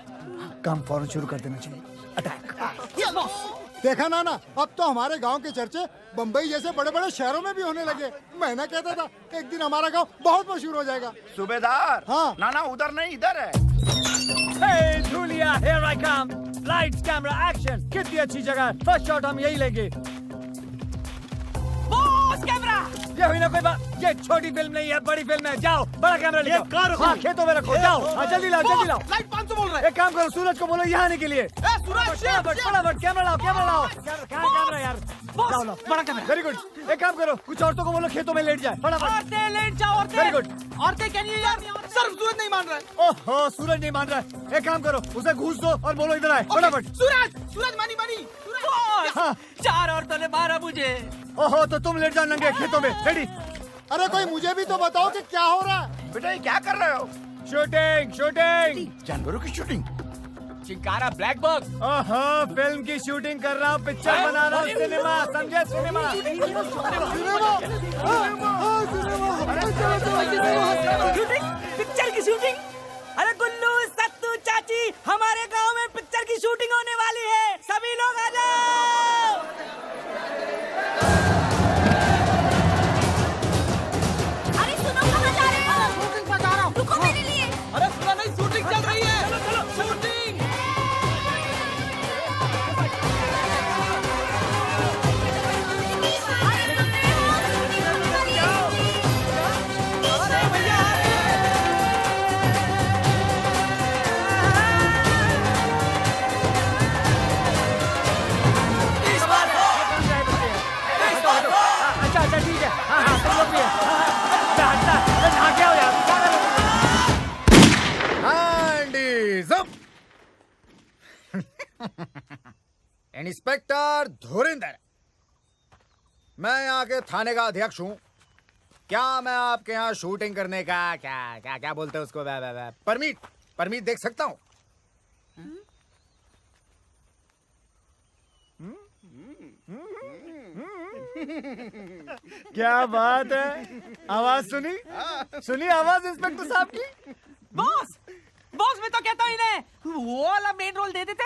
काम फौरन शुरू कर देना चाहिए। अटैक। देखा ना, अब तो हमारे गांव के चर्चे बम्बई जैसे बड़े बड़े शहरों में भी होने लगे। मैं ना कहता था एक दिन हमारा गांव बहुत मशहूर हो जाएगा। सूबेदार। हाँ। ना उधर नहीं, इधर है। Hey, Julia, here I come. Lights, camera, action. कितनी अच्छी जगह। फर्स्ट शॉट हम यही लेंगे। Boss camera. ये हुई ना कोई बात। ये छोटी फिल्म नहीं है, बड़ी फिल्म है। जाओ, बड़ा कैमरा लेके आओ। हाँ, खेतों में रखो। जाओ, हाँ, जल्दी लाओ, जल्दी लाओ। लाइट 500 बोल रहा है। एक काम करो, सूरज को बोलो यहाँ आने के लिए। फटाफट कैमरा लाओ, कैमरा लाओ। कहाँ कैमरा यार? लाओ, लाओ, बड़ा कैमरा। Very good. एक काम करो, कुछ औरतों को बोलो खेतों में लेट जाए। फटाफट। औरतें लेट जाओ, औरतें। Very good. औरतें क्या नहीं यार? सर सूरज नहीं मान रहा है। ओहो, सूरज नहीं मान रहा है। एक काम करो, उसे घूस दो और बोलो इधर आए। फटाफट। सूरज मानी। हाँ। 4 औरतों ने मारा मुझे। ओहो, तो तुम लेट जाओ नंगे खेतों में। रेडी? अरे कोई मुझे भी तो बताओ कि क्या हो रहा है। बेटा ये क्या कर रहे हो? शूटिंग। जानवरों की शूटिंग। Chinkara black bug. ओहो, फिल्म की शूटिंग कर रहा हूँ, पिक्चर बना रहा हूँ। सिनेमा, समझे? सिनेमा। पिक्चर की शूटिंग। अरे गुल्लू, सत्तू, चाची, हमारे गांव में पिक्चर की शूटिंग होने वाली है। सभी लोग आ जाओ। अरे सुनो, कहाँ जा रहे हो? शूटिंग पर जा रहा हूँ। रुको मेरे लिए। अरे सुना नहीं, शूटिंग चल रही है। चलो शूटिंग। अच्छा ठीक है। हाँ, तुम लोग भी है। नहा के आओ यार। इंस्पेक्टर धुरिंदर, मैं यहाँ के थाने का अध्यक्ष हूँ। क्या मैं आपके यहाँ शूटिंग करने का क्या बोलते हैं उसको, परमिट देख सकता हूँ? क्या बात है, आवाज सुनी आवाज इंस्पेक्टर साहब की। बॉस मैं तो कहता हूँ इन्हें वो वाला मेन रोल दे देते।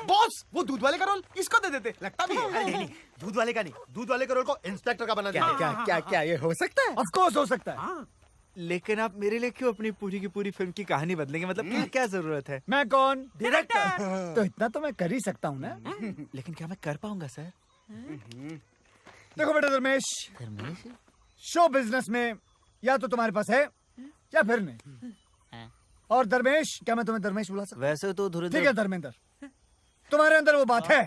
बॉस वो दूध वाले का रोल इसको दे देते, लगता भी है। नहीं, दूध वाले का नहीं, दूध वाले का रोल को इंस्पेक्टर का बना दिया। क्या ये हो सकता है? ऑफ कोर्स हो सकता है। लेकिन आप मेरे लिए क्यों अपनी पूरी की पूरी फिल्म की कहानी बदलेंगे? मतलब क्या जरूरत है? मैं कौन? डायरेक्टर। तो इतना तो मैं कर ही सकता हूँ ना। लेकिन क्या मैं कर पाऊंगा सर? देखो बेटा धर्मेश, शो बिजनेस में या तो तुम्हारे पास है या फिर नहीं। और धर्मेश, क्या मैं तुम्हें धर्मेश बुला सकता? वैसे तो धुरंधर। ठीक है धर्मेंद्र, तुम्हारे अंदर वो बात है?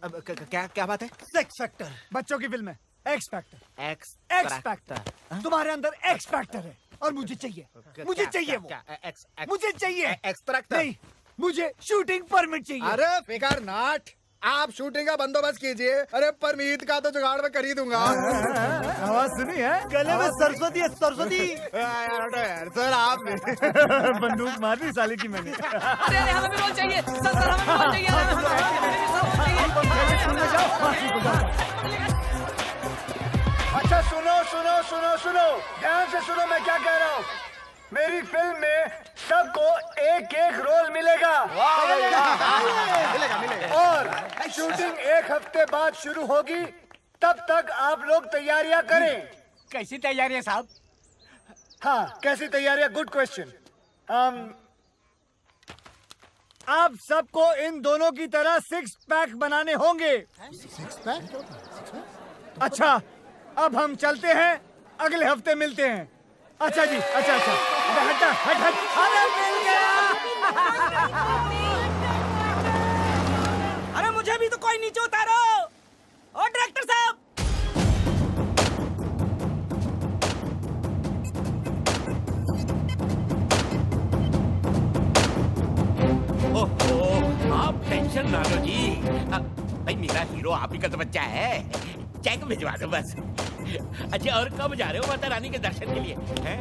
अब क्या बात है? Sex factor. बच्चों की फिल्म है एक्स फैक्टर। X factor. तुम्हारे अंदर एक्स फैक्टर है और मुझे चाहिए वो। मुझे चाहिए एक्सट्रैक्टर नहीं, मुझे शूटिंग परमिट चाहिए। अरे बेकार नाट, आप शूटिंग का बंदोबस्त कीजिए। अरे परमीत का तो जुगाड़ में कर ही दूंगा। आवाज सुनी है? गले में सरस्वती है, सरस्वती। यार सर आपने बंदूक मार दी साले की मैंने। अरे हमें भी रोल चाहिए सर, हमें भी रोल चाहिए। अच्छा सुनो, ध्यान से सुनो मैं क्या कह रहा हूँ। मेरी फिल्म में सबको एक एक रोल मिलेगा। और शूटिंग 1 हफ्ते बाद शुरू होगी, तब तक आप लोग तैयारियां करें। कैसी तैयारियां साहब? हाँ, कैसी तैयारियां? Good question. आप सबको इन दोनों की तरह 6 पैक बनाने होंगे। 6 पैक? अच्छा, अब हम चलते हैं, अगले हफ्ते मिलते हैं। अच्छा जी, अच्छा। हट। अरे मिल गया। अरे मुझे भी तो कोई नीचे उतारो। ओ डायरेक्टर साहब। ओहो, आप टेंशन ना लो जी। भाई मेरा हीरो आप ही का तो बच्चा है, चेक भिजवा दो बस। अच्छा, और कब जा रहे हो माता रानी के दर्शन के लिए? हैं?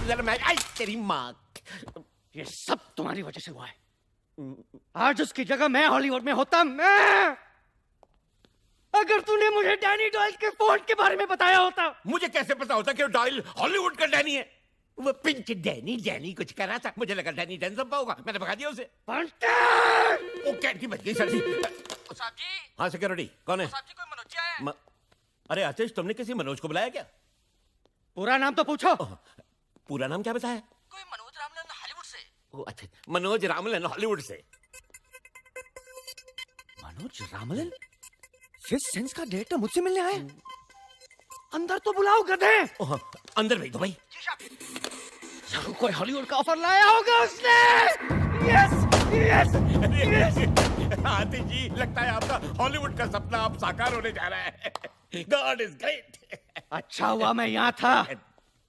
जरा मैं, आई तेरी माँ, ये सब तुम्हारी वजह से हुआ है। आज उसकी जगह मैं हॉलीवुड में होता, मैं अगर तूने मुझे डैनी डॉयल के फोन के बारे में बताया होता। मुझे कैसे पता होता कि डॉयल हॉलीवुड का डैनी है? वो पिंच डैनी कुछ कर रहा था, मुझे लगा डैनी डेंजम्पा होगा, मैंने भगा दिया उसे। वो कैंटी बच गई सर जी। साहब जी। हाँ सिक्योरिटी, कौन है? साहब जी, कोई मनोज जी आया है? अरे आतिश, तुमने किसी मनोज को बुलाया क्या? पूरा नाम तो पूछो। पूरा नाम क्या बताया? कोई मनोज रामलन हॉलीवुड से। ओ अच्छा, मनोज रामलन हॉलीवुड से। मनोज रामलन फिफ्थ सेंस का डायरेक्टर मुझसे मिलने आए। अंदर तो बुलाओ गधे। अंदर भेज दो भाई। जरूर कोई हॉलीवुड का ऑफर लाया होगा उसने। Yes yes yes. Atish ji, लगता है आपका हॉलीवुड का सपना अब साकार होने जा रहा है। God is great. अच्छा हुआ मैं यहाँ था,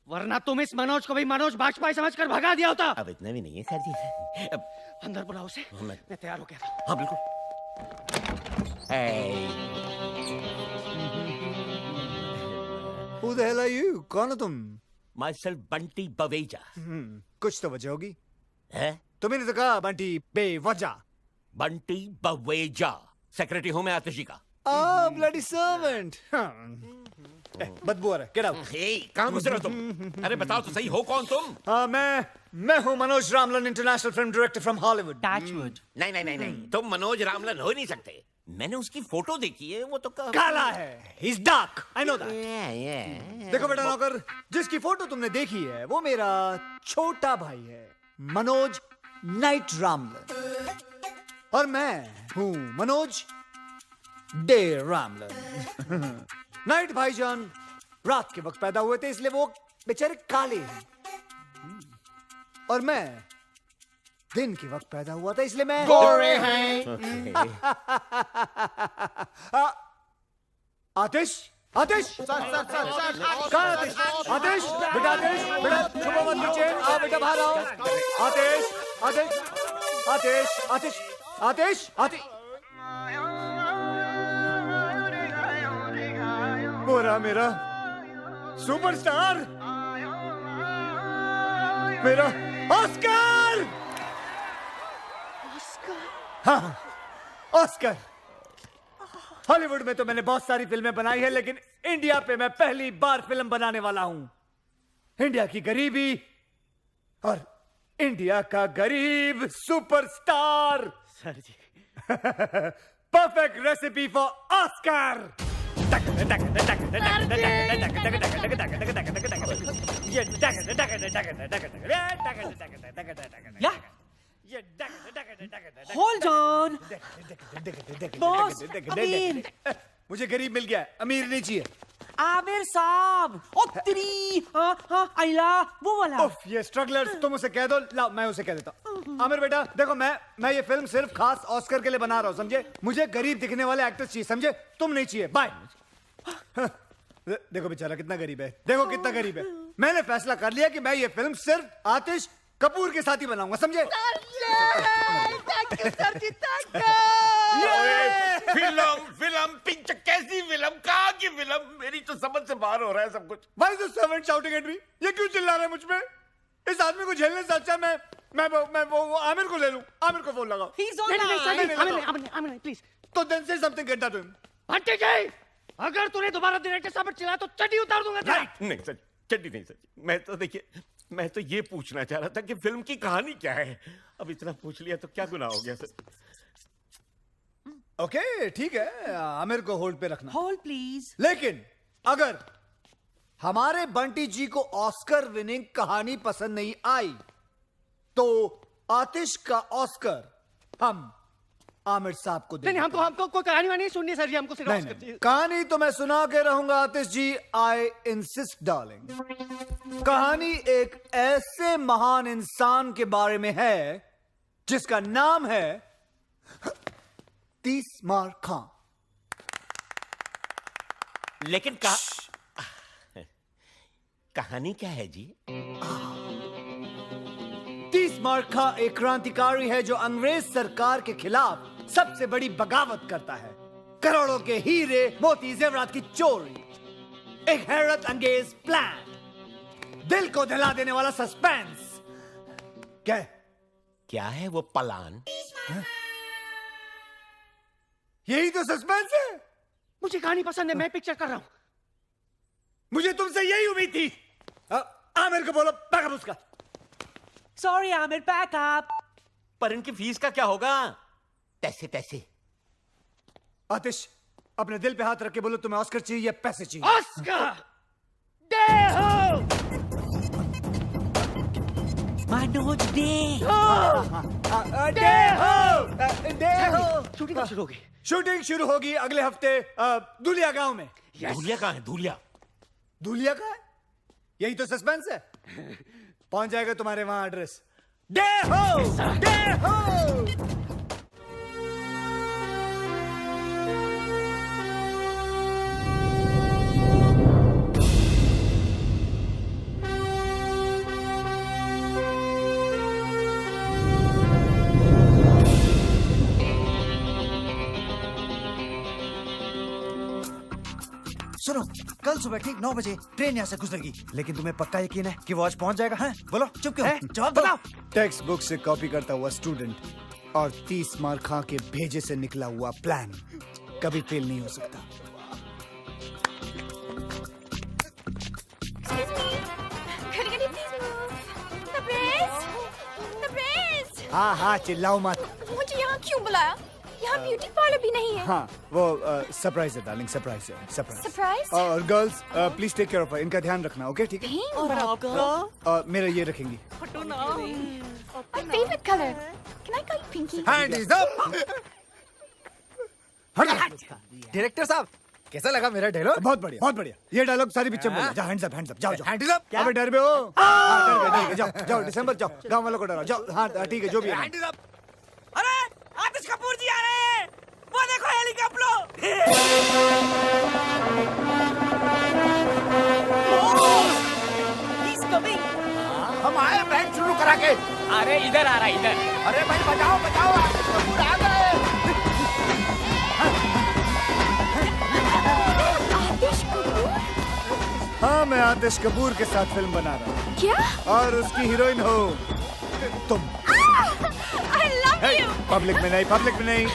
वरना तुम इस मनोज को भी मनोज बाजपेयी समझकर भगा दिया होता। अब इतना भी नहीं है सर जी। अंदर बुलाओ उसे। मैं तैयार हो गया था। हाँ बिल्कुल। Who the hell are you? कौन हो तुम? Myself बंटी बवेजा। कुछ तो वजह होगी। है? तुम्हें तो कहा बंटी बेवजह। बंटी बवेजा, सेक्रेटरी हूँ मैं आतिश जी का। bloody servant। बदबू आ रहा है, get out। कहाँ घुस रहे हो तुम? अरे बताओ तो सही, हो कौन तुम? मैं हूँ Manoj Ramlan, international film director from Hollywood. नहीं, तुम मनोज रामलन हो नहीं सकते। मैंने उसकी फोटो देखी है, वो तो काला है। He's dark, I know that। देखो बेटा नौकर, जिसकी फोटो तुमने देखी है वो मेरा छोटा भाई है, मनोज नाइट रामलन, और मैं हूँ मनोज डे रामलन। नाइट भाईजान रात के वक्त पैदा हुए थे, इसलिए वो बेचारे काले हैं, और मैं दिन के वक्त पैदा हुआ था, इसलिए मैं गोरे हैं। आतिश, आतिश, कहाँ आतिश? आतिश, बेटा आतिश, बेटा छुपो मत नीचे, आओ बेटा बाहर आओ। आतिश, आतिश, आतिश, आतिश, आतिश, आतिश। वो रहा मेरा सुपरस्टार, मेरा ऑस्कर। हाँ, ऑस्कर। हॉलीवुड में तो मैंने बहुत सारी फिल्में बनाई है, लेकिन इंडिया पे मैं पहली बार फिल्म बनाने वाला हूं। इंडिया की गरीबी और इंडिया का गरीब सुपरस्टार। Sir ji. Perfect recipe for Oscar. Hold on. Boss, अमीर। मुझे गरीब मिल गया, अमीर नहीं चाहिए। आमिर साहब, ओ तेरी, आइला, वो वाला। ये स्ट्रगलर्स, तुम उसे कह दो। लाओ, मैं उसे कह देता हूँ। आमिर बेटा, देखो मैं ये फिल्म सिर्फ खास ऑस्कर के लिए बना रहा हूँ, समझे? मुझे गरीब दिखने वाले एक्टर्स चाहिए, समझे? तुम नहीं चाहिए। बाय। देखो बेचारा कितना गरीब है, देखो कितना गरीब है। मैंने फैसला कर लिया कि मैं ये फिल्म सिर्फ आतिश कपूर के साथ ही बनाऊंगा, समझे? फिल्म पिंच, कैसी फिल्म, कहाँ की फिल्म? मेरी तो समझ से बाहर हो रहा है सब कुछ। Why is the servant shouting at me? ये क्यों चिल्ला रहा है मुझ पे? इस आदमी को झेलने से अच्छा मैं वो आमिर को ले लूं। आमिर को फोन लगाओ। नहीं, प्लीज। तो then say something, get that to him। भट्टी जी, अगर तूने दोबारा डायरेक्टर साहब चिल्लाया तो चड्डी उतार दूंगा तेरा। नहीं सर, चड्डी नहीं सर। मैं तो देखिए, मैं तो ये पूछना चाह रहा था कि फिल्म की कहानी क्या है। अब इतना पूछ लिया तो क्या गुनाह हो गया सर? ओके, ठीक है, आमिर को होल्ड पे रखना। Hold please. लेकिन अगर हमारे बंटी जी को ऑस्कर विनिंग कहानी पसंद नहीं आई तो आतिश का ऑस्कर हम आमिर साहब को देंगे। नहीं, हमको कोई कहानी वानी नहीं सुननी सर जी, हमको सिर्फ ऑस्कर चाहिए। कहानी तो मैं सुना के रहूंगा आतिश जी, आई इंसिस्ट डार्लिंग। कहानी एक ऐसे महान इंसान के बारे में है जिसका नाम है तीसमार खां। लेकिन कहानी क्या है जी? तीसमार खां एक क्रांतिकारी है जो अंग्रेज सरकार के खिलाफ सबसे बड़ी बगावत करता है। करोड़ों के हीरे मोती जेवरात की चोरी, एक हैरत अंगेज प्लान, दिल को दहला देने वाला सस्पेंस। क्या है वो प्लान? यही तो सस्पेंस है। मुझे कहानी पसंद है, मैं पिक्चर कर रहा हूं। मुझे तुमसे यही उम्मीद थी। आमिर को बोलो बैकअप उसका। Sorry Aamir, backup. पर इनकी फीस का क्या होगा? पैसे पैसे। आतिश, अपने दिल पे हाथ रख के बोलो तुम्हें ऑस्कर चाहिए या पैसे चाहिए? ऑस्कर! दे हो! मनोज दे। दे हो! शूटिंग शुरू होगी। शूटिंग शुरू होगी अगले हफ्ते दुलिया गांव में। धूलिया कहाँ है? धूलिया दुलिया का है? यही तो सस्पेंस है। पहुंच जाएगा तुम्हारे वहां एड्रेस। दे हो! दे हो! सुनो, कल सुबह ठीक 9 बजे ट्रेन यहाँ से गुजरेगी, लेकिन तुम्हें पक्का यकीन है कि वो आज पहुँच जाएगा? हैं? बोलो, चुप क्यों? जवाब बताओ। टेक्स्ट बुक से कॉपी करता हुआ स्टूडेंट और 30 मार्क खा के भेजे से निकला हुआ प्लान कभी फेल नहीं हो सकता। हाँ हाँ, चिल्लाओ मत। मुझे यहाँ क्यों बुलाया? यहाँ ब्यूटी पार्लर भी नहीं है। हाँ, वो सरप्राइज है डार्लिंग, सरप्राइज है, सरप्राइज। सरप्राइज? और girls please take care of her, इनका ध्यान रखना, ओके? ठीक है। और आपका? मेरा ये रखेंगी। My favorite color. Can I call you Pinky? Hands up! Director साहब, कैसा लगा मेरा डायलॉग? बहुत बढ़िया, बहुत बढ़िया। ये डायलॉग सारी पिक्चर में जाओ। हैंड्स अप, हैंड्स अप, जाओ जाओ। Hands up. अबे डर में हो? डर गए, जाओ जाओ, दिसंबर जाओ, गांव वालों को डराओ, जाओ। हाँ ठीक है, जो भी है। Hands up. अरे आतिश कपूर जी आ रहे हैं, वो देखो हेलीकॉप्टर। He's coming. हम आए बैंड शुरू करा के। अरे इधर आ रहा है, इधर। अरे भाई बचाओ बचाओ, आतिश कपूर आ गए। आतिश कपूर? हाँ, मैं आतिश कपूर के साथ फिल्म बना रहा हूँ। क्या? और उसकी हीरोइन हो तुम। I love you. पब्लिक में नहीं, पब्लिक में नहीं।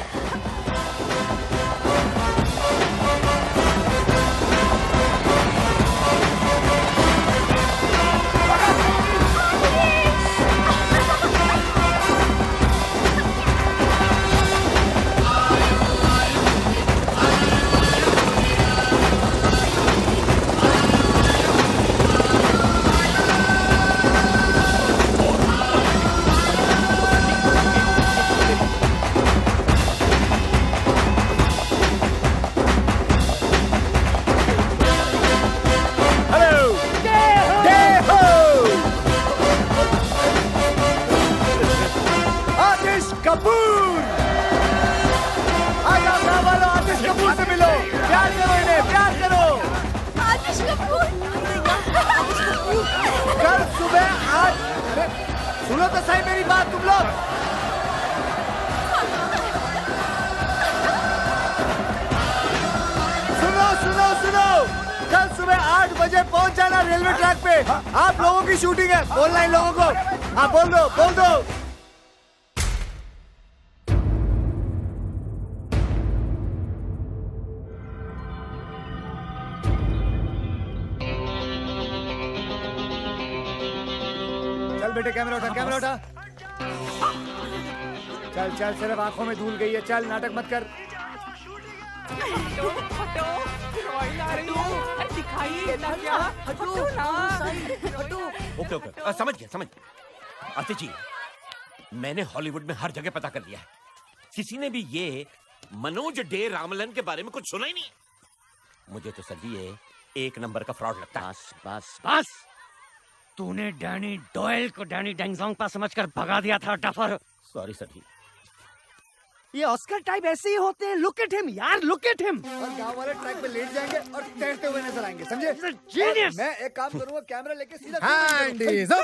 सुनो तो सही मेरी बात तुम लोग। सुनो सुनो सुनो, कल सुबह 8 बजे पहुंच जाना रेलवे ट्रैक पे। आप लोगों की शूटिंग है, बोलना इन लोगों को। हाँ बोल दो, बोल दो। बेटे कैमरा उठा, कैमरा उठा। चल चल, सिर्फ आंखों में धूल गई है, चल नाटक मत कर। ओके ओके, समझ गया समझ गया। आतिश जी, मैंने हॉलीवुड में हर जगह पता कर लिया है, किसी ने भी ये मनोज डे रामलन के बारे में कुछ सुना ही नहीं। मुझे तो सर ये एक नंबर का फ्रॉड लगता है। बस बस बस, तूने डैनी डॉयल को डैनी डेंगजोंगपा समझकर भगा दिया था डफर। सॉरी सर जी। ये ऑस्कर टाइप ऐसे ही होते हैं। लुक एट हिम यार, लुक एट हिम। और गांव वाले ट्रैक पे लेट जाएंगे और तैरते हुए नजर आएंगे, समझे? जीनियस। मैं एक काम करूंगा, कैमरा लेके सीधा। Hand is up.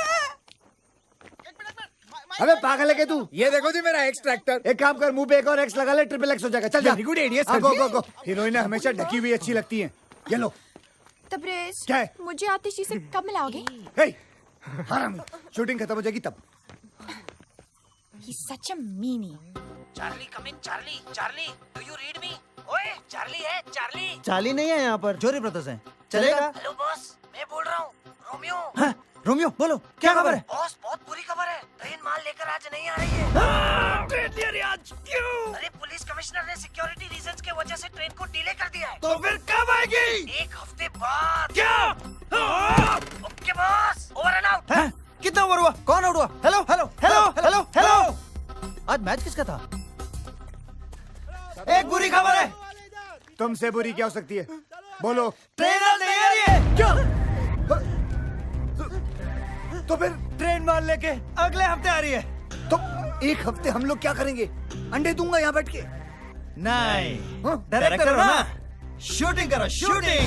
अबे पागल है क्या तू? ये देखो जी मेरा एक्स ट्रैक्टर। एक काम कर, मुंह पे एक और एक्स लगा ले, ट्रिपल एक्स हो जाएगा। चल जा। Very good idea sir. Go go go. हीरोइनें हमेशा ढकी हुई अच्छी लगती हैं। ये लो। तबरेज, क्या है? मुझे आतिश जी से कब मिलाओगे? हे, हरामी, शूटिंग खत्म हो जाएगी तब। He's such a meanie. Charlie come in. Charlie Charlie do you read me? ओए चार्ली है चार्ली। चार्ली नहीं है यहाँ पर, जोरी ब्रदर्स हैं। चलेगा? हेलो बॉस, मैं बोल रहा हूँ रोमियो। हाँ, रोमियो बोलो क्या खबर है? बॉस बहुत बुरी खबर है, ट्रेन माल लेकर आज नहीं आ रही है। ट्रेन नहीं आ रही आज? क्यों? अरे पुलिस कमिश्नर ने सिक्योरिटी रीजंस के वजह से ट्रेन को डिले कर दिया है। तो फिर कब आएगी? 1 हफ्ते बाद। क्या? Okay boss, over and out. हैं? कितना ओवर हुआ? कौन आउट हुआ? Hello hello hello hello hello. आज मैच किसका था? एक बुरी खबर है। तुमसे बुरी क्या हो सकती है? बोलो। ट्रेन आज नहीं आ रही है। क्या? तो फिर ट्रेन मार लेके अगले हफ्ते आ रही है। तो 1 हफ्ते हम लोग क्या करेंगे? अंडे दूंगा यहाँ बैठ के। नहीं, डायरेक्टर हो ना, शूटिंग करो शूटिंग।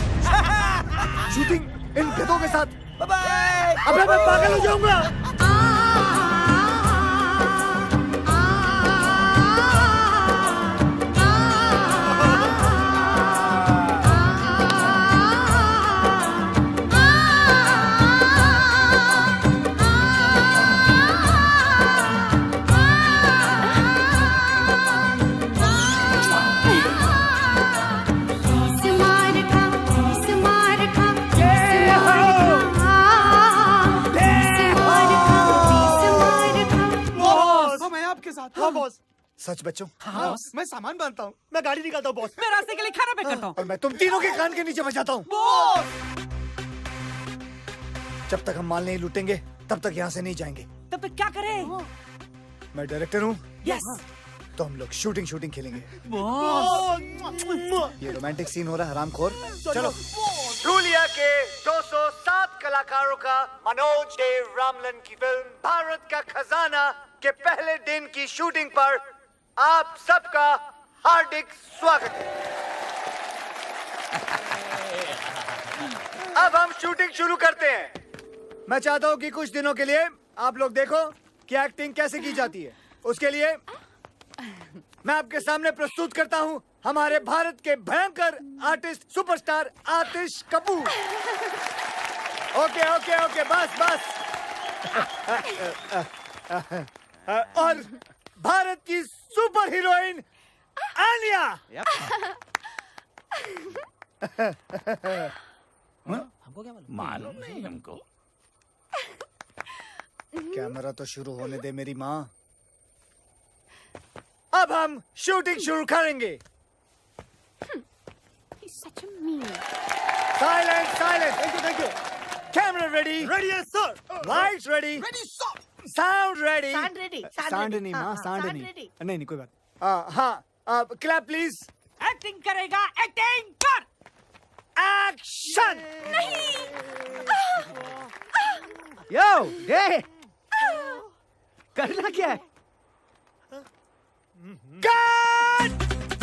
शूटिंग इन गधों के साथ? Bye bye. अबे मैं पागल हो जाऊंगा। हाँ बॉस। सच बच्चों? हाँ, मैं सामान बांधता हूँ, मैं गाड़ी निकालता हूँ बॉस। मैं रास्ते के लिए खाना पैक करता हूँ। और मैं तुम तीनों के कान के नीचे बजाता हूँ। जब तक हम माल नहीं लूटेंगे तब तक यहाँ से नहीं जाएंगे। तब तक क्या करें? मैं डायरेक्टर हूँ। यस। तो हम लोग शूटिंग शूटिंग खेलेंगे। बॉस। ये रोमांटिक सीन हो रहा है हरामखोर। चलो। रूलिया के 207 कलाकारों का मनोज देव रामलन की फिल्म भारत का खजाना के पहले दिन की शूटिंग पर आप सबका हार्दिक स्वागत है। अब हम शूटिंग शुरू करते हैं। मैं चाहता हूं कि कुछ दिनों के लिए आप लोग देखो कि एक्टिंग कैसे की जाती है। उसके लिए मैं आपके सामने प्रस्तुत करता हूं हमारे भारत के भयंकर आर्टिस्ट सुपरस्टार आतिश कपूर। ओके ओके ओके बस बस। और भारत की सुपर हीरोइन आलिया। हमको क्या मालूम नहीं हमको। कैमरा तो शुरू होने दे मेरी माँ। अब हम शूटिंग शुरू करेंगे। Silent silent. Thank you. Camera ready? Ready है sir. Lights ready? Ready sir. Sound ready? Sound ready, sound sound ready. नहीं हाँ, माँ, हाँ, साउंड sound नहीं। ready. नहीं कोई बात। हाँ क्लैप प्लीज। एक्टिंग करेगा, एक्टिंग कर। एक्शन। यो ये करना क्या है? कट!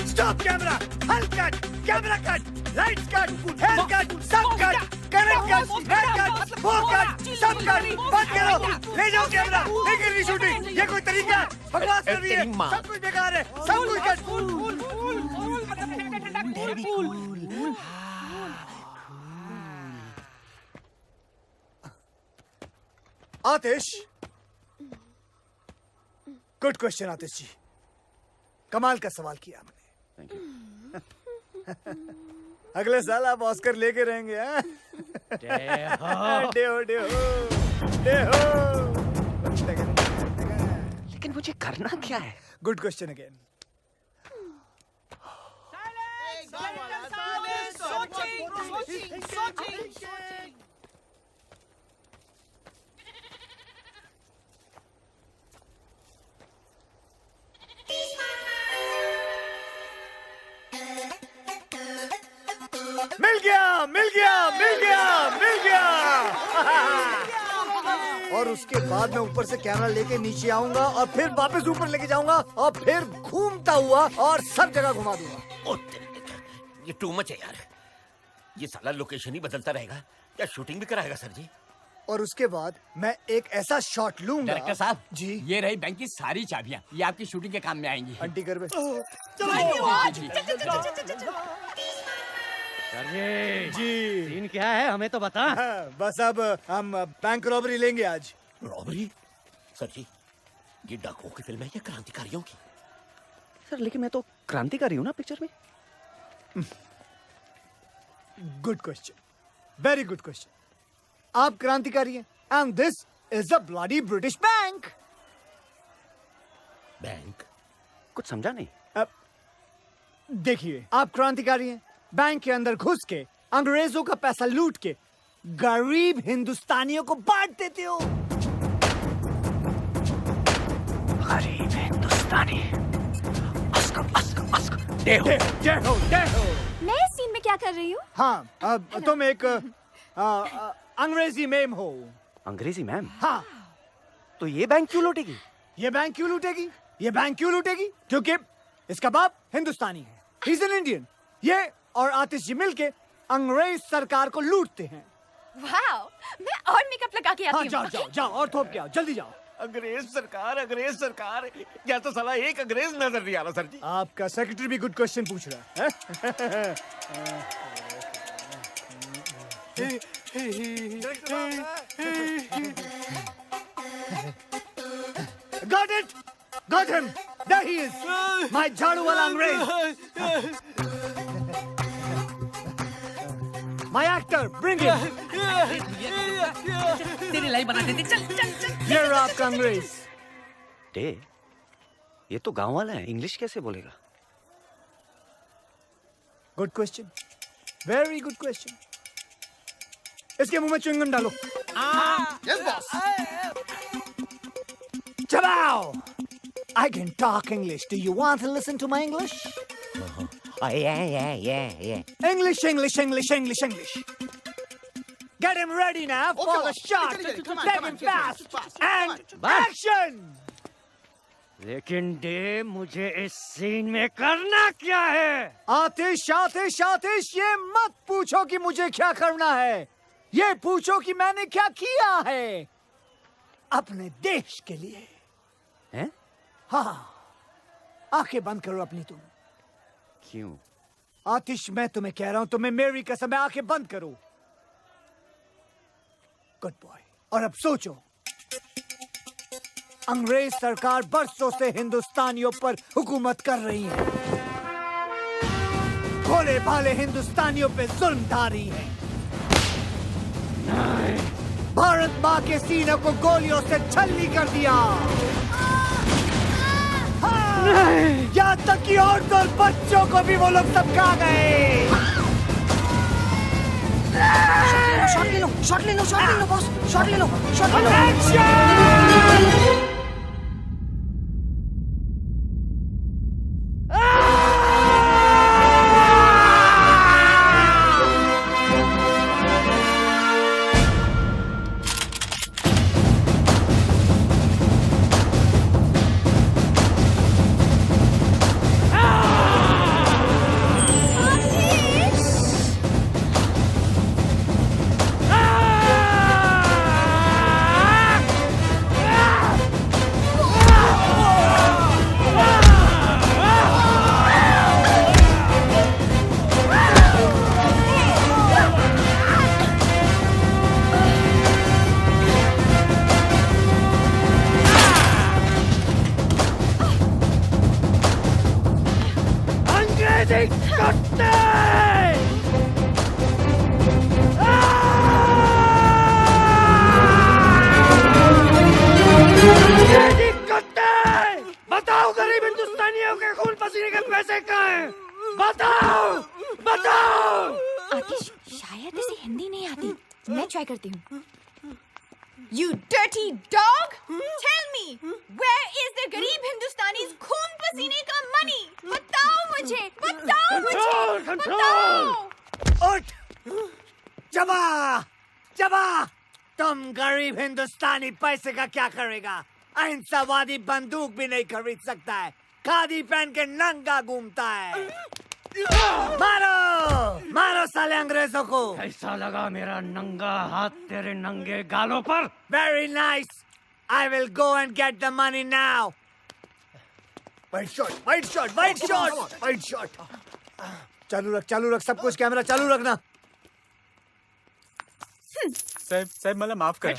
Stop camera! हल cut! Camera cut! Lights cut! Hair cut! सब cut! Correct cut! Hair cut! वो कट! सब कट! बंद करो! ले जाओ कैमरा! नहीं करनी शूटिंग! ये कोई तरीका है? बकवास कर रही है! सब कुछ बेकार है! सब कुछ कट! आतिश, गुड क्वेश्चन आतिश जी। कमाल का सवाल किया आपने। अगले साल आप ऑस्कर लेके रहेंगे। लेकिन मुझे करना क्या है? Good question again. मिल गया मिल गया मिल गया मिल गया। और उसके बाद मैं ऊपर से कैमरा लेके नीचे आऊंगा और फिर वापस ऊपर लेके जाऊंगा और फिर घूमता हुआ और सब जगह घुमा दूंगा। ये टू मच है यार। ये साला लोकेशन ही बदलता रहेगा। क्या शूटिंग भी कराएगा सर जी? और उसके बाद मैं एक ऐसा शॉट लूंगा। डायरेक्टर साहब जी, ये रही बैंक की सारी चाबियां, ये आपकी शूटिंग के काम में आएंगी। आंटी कर जी सीन क्या है हमें तो बता। बस अब हम बैंक रॉबरी लेंगे आज। रॉबरी? सर जी, ये डाकुओं की फिल्म है या क्रांतिकारियों की? सर लेकिन मैं तो क्रांतिकारी हूँ ना पिक्चर में। Good question, very good question. आप क्रांतिकारी हैं and this is a bloody British bank. Bank? कुछ समझा नहीं। देखिए, आप क्रांतिकारी हैं, बैंक के अंदर घुस के अंग्रेजों का पैसा लूट के गरीब हिंदुस्तानियों को बांट देते हो। गरीब हिंदुस्तानी। देहो। मैं इस सीन में क्या कर रही हूँ? हाँ, तुम एक अंग्रेजी मैम हो। अंग्रेजी मैम? हाँ। तो ये बैंक क्यों लूटेगी? ये बैंक क्यों लूटेगी? ये बैंक क्यों लूटेगी? क्योंकि इसका बाप हिंदुस्तानी है, ही इज एन इंडियन। ये और आतिश जी मिलके अंग्रेज सरकार को लूटते हैं। वाओ, मैं और मेकअप लगा के आती हूँ। जाओ जाओ जाओ और थोप के आओ, जल्दी जाओ। अंग्रेज सरकार, या तो साला एक अंग्रेज नजर नहीं आ रहा सर जी। आपका सेक्रेटरी भी गुड क्वेश्चन पूछ रहा है। Got it! Got him! There he is! My झाड़ू वाला अंग्रेज! My actor, bring him! तेरी लाइफ बना देती, चल चल चल। ये रहा आपका अंग्रेज। डे, ये तो गांव वाला है, इंग्लिश कैसे बोलेगा? Good question, very good question. इसके मुंह में च्युइंगम डालो। Yes boss. चबाओ! I can talk English. Do you want to listen to my English? Yeah. English. Get him ready now for the shot. Let him fast. And action! लेकिन day मुझे इस scene में करना क्या है? आतिश, ये मत पूछो कि मुझे क्या करना है। ये पूछो कि मैंने क्या किया है अपने देश के लिए। हैं? हाँ, आंखें बंद करो अपनी तुम। क्यों? आतिश, मैं तुम्हें कह रहा हूं, तुम्हें मेरी कसम है, आंखें बंद करो। Good boy. और अब सोचो, अंग्रेज सरकार बरसों से हिंदुस्तानियों पर हुकूमत कर रही है, भोले भाले हिंदुस्तानियों पे जुल्म ढा रही है। भारत माँ के सीनों को गोलियों से छल्ली कर दिया। यहाँ तक कि औरतों और बच्चों को भी वो लोग सबका गए। शॉट ले लो बॉस, शॉट ले लो। बताओ गरीब हिंदुस्तानियों के खून पसीने के पैसे कहाँ हैं? बताओ। आतिश, शायद इसे हिंदी नहीं आती, मैं ट्राई करती हूँ। You dirty dog! Tell me, where is the गरीब हिंदुस्तानीज खून पसीने का money? बताओ मुझे। उठ! जबा! तुम गरीब हिंदुस्तानी पैसे का क्या करेगा? अहिंसावादी बंदूक भी नहीं खरीद सकता है, खादी पहन के नंगा घूमता है। मारो मारो साले अंग्रेजों को। ऐसा लगा मेरा नंगा हाथ तेरे नंगे गालों पर। Very nice. I will go and get the money now. White shot, white shot, white shot, white shot. चालू रख सब कुछ, कैमरा चालू रखना। साहब मला माफ कर।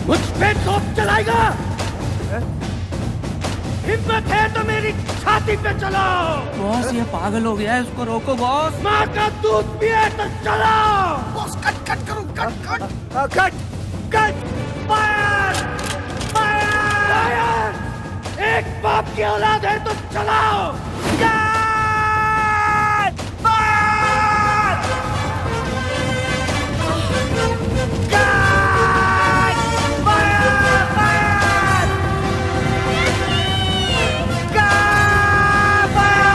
मुझ पे तोप चलाएगा? हिम्मत है तो मेरी छाती पे चलाओ। बॉस ये पागल हो गया है, उसको रोको बॉस। माँ का दूध पिए तो चलाओ। बॉस कट करो, कट फायर फायर। एक बाप की औलाद है तो चलाओ। Cut fire cut fire fire cut fire.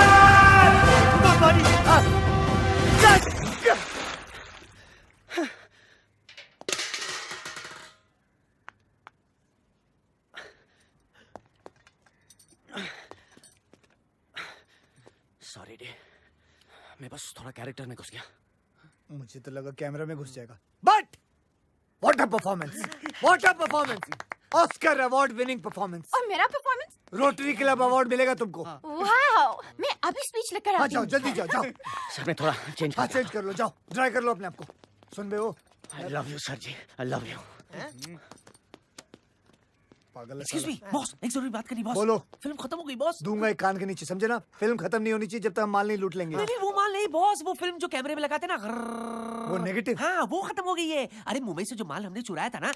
Sorry day, मैं बस थोड़ा कैरेक्टर में घुस गया। मुझे तो लगा कैमरा में घुस जाएगा। But what a performance, what a performance. Oscar award winning performance. और मेरा परफॉर्मेंस? रोटरी क्लब अवार्ड मिलेगा तुमको। वाओ, मैं अभी स्पीच लेकर हाँ आती जाओ हूँ। जल्दी जाओ। सर मैं थोड़ा चेंज हाँ चेंज कर लो, जाओ ड्राई कर लो अपने आप को। सुन बे वो, I love you sir ji, I love you. पागल है एक्सक्यूज साला। मी बॉस, एक जरूरी बात करनी बॉस। बोलो। फिल्म खत्म हो गई बॉस। दूंगा एक कान के नीचे, समझे ना? फिल्म खत्म नहीं होनी चाहिए जब तक हम माल नहीं लूट लेंगे। नहीं वो माल नहीं बॉस, वो फिल्म जो कैमरे में लगाते ना, वो नेगेटिव। हाँ वो खत्म हो गई है। अरे मुंबई से जो माल हमने चुराया था ना,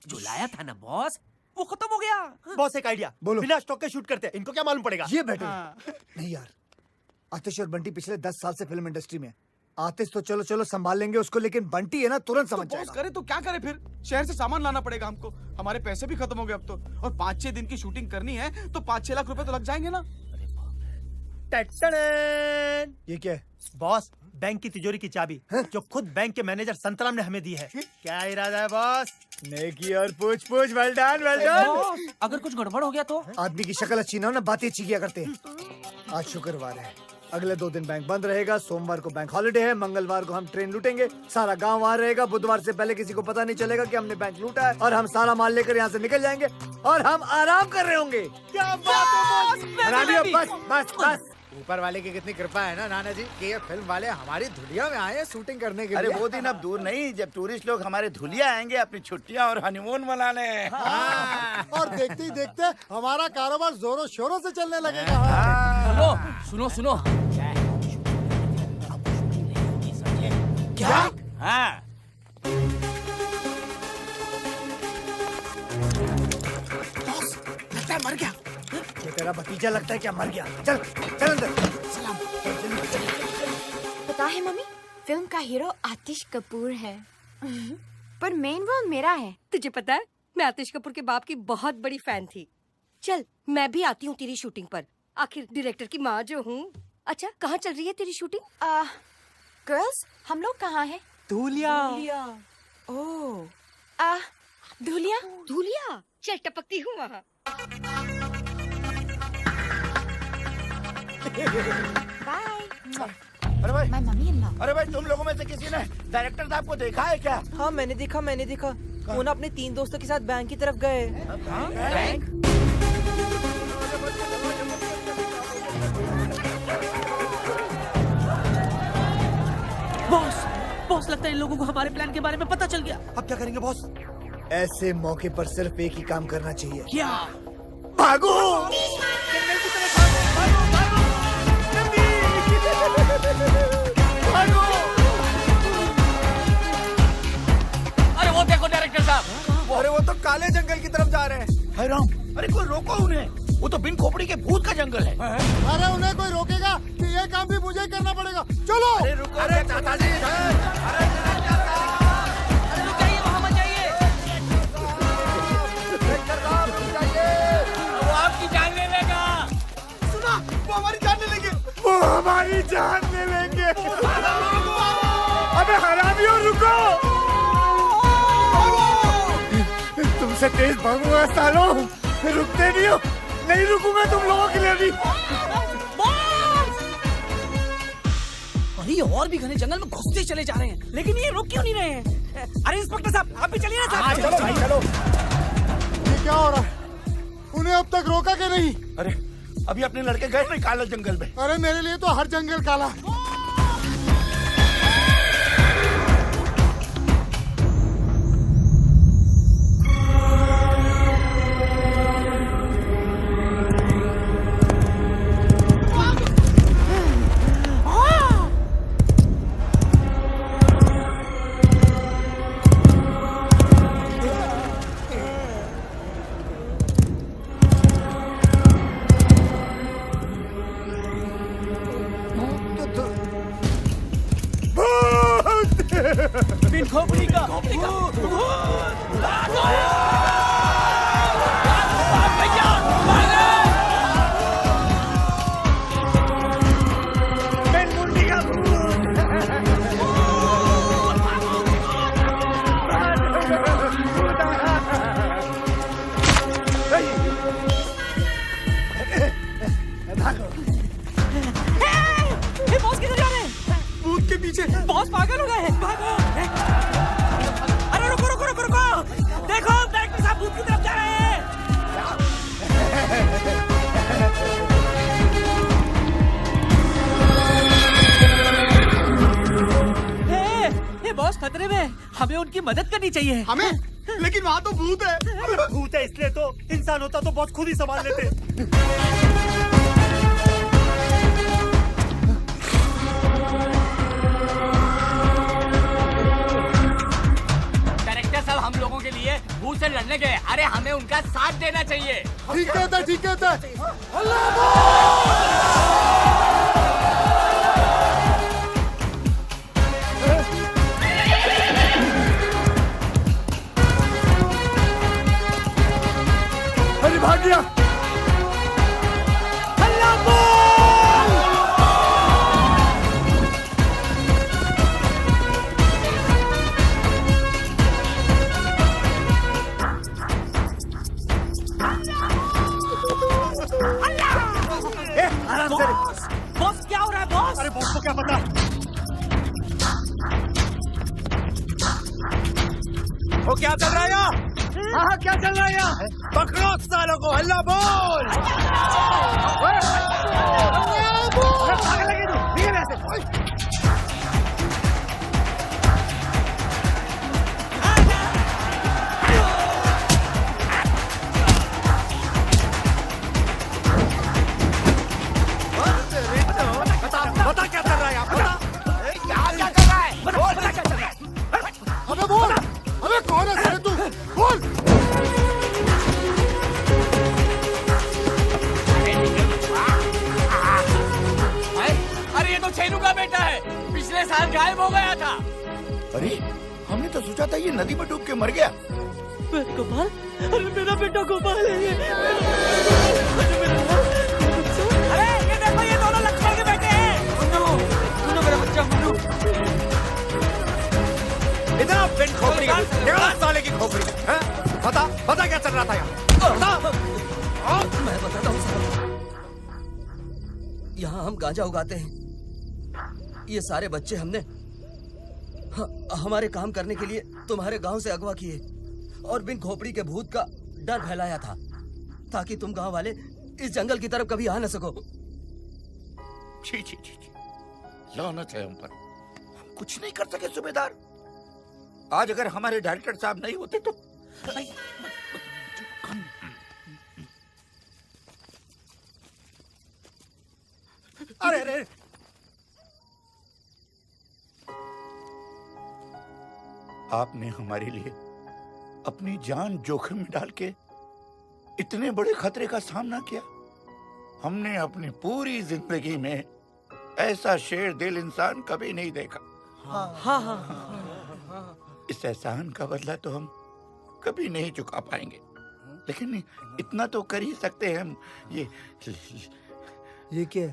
जो लाया था ना बॉस, वो खत्म हो गया। बॉस एक आइडिया, बोलो। बिना स्टॉक के शूट करते हैं, इनको क्या मालूम पड़ेगा? ये बेटर नहीं यार। आतिश और बंटी पिछले 10 साल से फिल्म इंडस्ट्री में। आतिश तो चलो संभाल लेंगे उसको, लेकिन बंटी है ना तुरंत समझ बॉस जाएगा। करे तो क्या करे फिर? शहर से सामान लाना पड़ेगा हमको, हमारे पैसे भी खत्म हो गए अब तो। और 5-6 दिन की शूटिंग करनी है तो 5-6 लाख रुपए तो लग जाएंगे ना। ये क्या है? बॉस बैंक की तिजोरी की चाबी जो खुद बैंक के मैनेजर संतराम ने हमें दी है। क्या इरादा है बॉस? नेकी और पूछ वेल डन वेल डन। अगर कुछ गड़बड़ हो गया तो? आदमी की शक्ल अच्छी ना हो ना, बातें अच्छी किया करते हैं। आज शुक्रवार है, अगले 2 दिन बैंक बंद रहेगा। सोमवार को बैंक हॉलिडे है, मंगलवार को हम ट्रेन लूटेंगे, सारा गांव वहाँ रहेगा। बुधवार से पहले किसी को पता नहीं चलेगा कि हमने बैंक लूटा है, और हम सारा माल लेकर यहाँ से निकल जाएंगे और हम आराम कर रहे होंगे। क्या बात है बस बस बस। ऊपर वाले की कितनी कृपा है ना नाना जी कि ये फिल्म वाले हमारी धुलिया में आए शूटिंग करने के लिए। अरे वो दिन अब दूर नहीं जब टूरिस्ट लोग हमारे धुलिया आएंगे अपनी छुट्टियां और हनीमून मनाने। और देखते ही देखते हमारा कारोबार जोरों शोरों से चलने लगेगा। सुनो सुनो। क्या? हाँ। बॉस लगता है मर गया। ये तेरा भतीजा लगता है क्या मर गया? चल चल अंदर। पता है मम्मी, फिल्म का हीरो आतिश कपूर है पर मेन रोल मेरा है। तुझे पता है मैं आतिश कपूर के बाप की बहुत बड़ी फैन थी। चल मैं भी आती हूँ तेरी शूटिंग पर, आखिर डायरेक्टर की माँ जो हूँ। अच्छा कहाँ चल रही है तेरी शूटिंग? गर्ल्स हम लोग कहाँ हैं? धुलिया। ओह धुलिया। धुलिया चल टपकती हूँ वहाँ। बाय। अरे भाई, माय मम्मी इन लॉ। अरे भाई तुम लोगों में से किसी ने डायरेक्टर साहब को देखा है क्या? हाँ मैंने देखा। वो ना अपने 3 दोस्तों के साथ बैंक की तरफ गए। बैंक? बॉस लगता है इन लोगों को हमारे प्लान के बारे में पता चल गया। अब क्या करेंगे बॉस? ऐसे मौके पर सिर्फ एक ही काम करना चाहिए। क्या? भागो। अरे वो देखो डायरेक्टर साहब। अरे वो तो काले जंगल की तरफ जा रहे हैं। हाय राम, अरे कोई रोको उन्हें, वो तो बिन खोपड़ी के भूत का जंगल है। अरे उन्हें कोई रोकेगा कि ये काम भी मुझे ही करना पड़ेगा। चलो। अरे रुको, अरे चाचा जी, अरे वहाँ मत जाइए। वो आपकी जान ले लेगा। सुना, वो हमारी जान ले लेंगे। वो हमारी जान ले लेंगे। अबे हरामियों रुको। से तेज भागूंगा सालों, रुकते नहीं हो, नहीं रुकूंगा तुम लोगों के लिए भी। अरे ये और भी घने जंगल में घुसते चले जा रहे हैं, लेकिन ये रुक क्यों नहीं रहे हैं? अरे इंस्पेक्टर साहब, आप भी चलिए ना साहब। चलो भाई चलो। ये क्या हो रहा है? उन्हें अब तक रोका के नहीं? अरे अभी अपने लड़के गए नहीं काला जंगल में? अरे मेरे लिए तो हर जंगल काला। बिन खोपड़ी का बॉस किधर जा रहे हैं? भूत के पीछे। बॉस पागल हो गए हैं, भागो। अरे रुको रुको रुको रुको, देखो डायरेक्टर साहब भूत की तरफ जा रहे हैं। ए बॉस खतरे में, हमें उनकी मदद करनी चाहिए। हमें? लेकिन वहाँ तो भूत है। भूत है इसलिए तो, इंसान होता तो बहुत खुद ही संभाल लेते। हम लोगों के लिए भूत से लड़ने गए, अरे हमें उनका साथ देना चाहिए। ठीक है ठीक है। अरे भाग गया। बॉस क्या हो रहा है बॉस? अरे बॉस को क्या पता? वो क्या चल रहा है यहाँ? हाँ क्या चल रहा है यहाँ? पकड़ो सालों को, हल्ला बोल। भाग लगे तू, ठीक है वैसे। बता क्या कर रहा है यहाँ? बता क्या कर रहा है? बोल बता क्या चल रहा है? अबे बोल, अबे कौन है साले तू? बोल। अरे ये तो छेनू का बेटा है, पिछले साल गायब हो गया था। अरे हमने तो सोचा था ये नदी में डूब के मर गया। गोपाल, अरे मेरा बेटा गोपाल है ये। अरे ये देखो, ये दोनों लक्ष्मण के बेटे हैं। मुन्नू मेरा बच्चा मुन्नू। इतना पिन खोपड़ी का, साले की खोपड़ी। बता बता क्या चल रहा था यहाँ? मैं बताता हूँ साहब। यहाँ हम गांजा उगाते हैं। ये सारे बच्चे हमने हमारे काम करने के लिए तुम्हारे गांव से अगवा किए और बिन खोपड़ी के भूत का डर फैलाया था, ताकि तुम गांव वाले इस जंगल की तरफ कभी आ न सको। छी छी छी, लानत है हम पर, हम कुछ नहीं कर सके सूबेदार। आज अगर हमारे डायरेक्टर साहब नहीं होते तो अरे अरे आपने हमारे लिए अपनी जान जोखिम में डाल के इतने बड़े खतरे का सामना किया। हमने अपनी पूरी जिंदगी में ऐसा शेर दिल इंसान कभी नहीं देखा। इस एहसान का बदला तो हम कभी नहीं चुका पाएंगे, लेकिन इतना तो कर ही सकते हैं हम। ये क्या?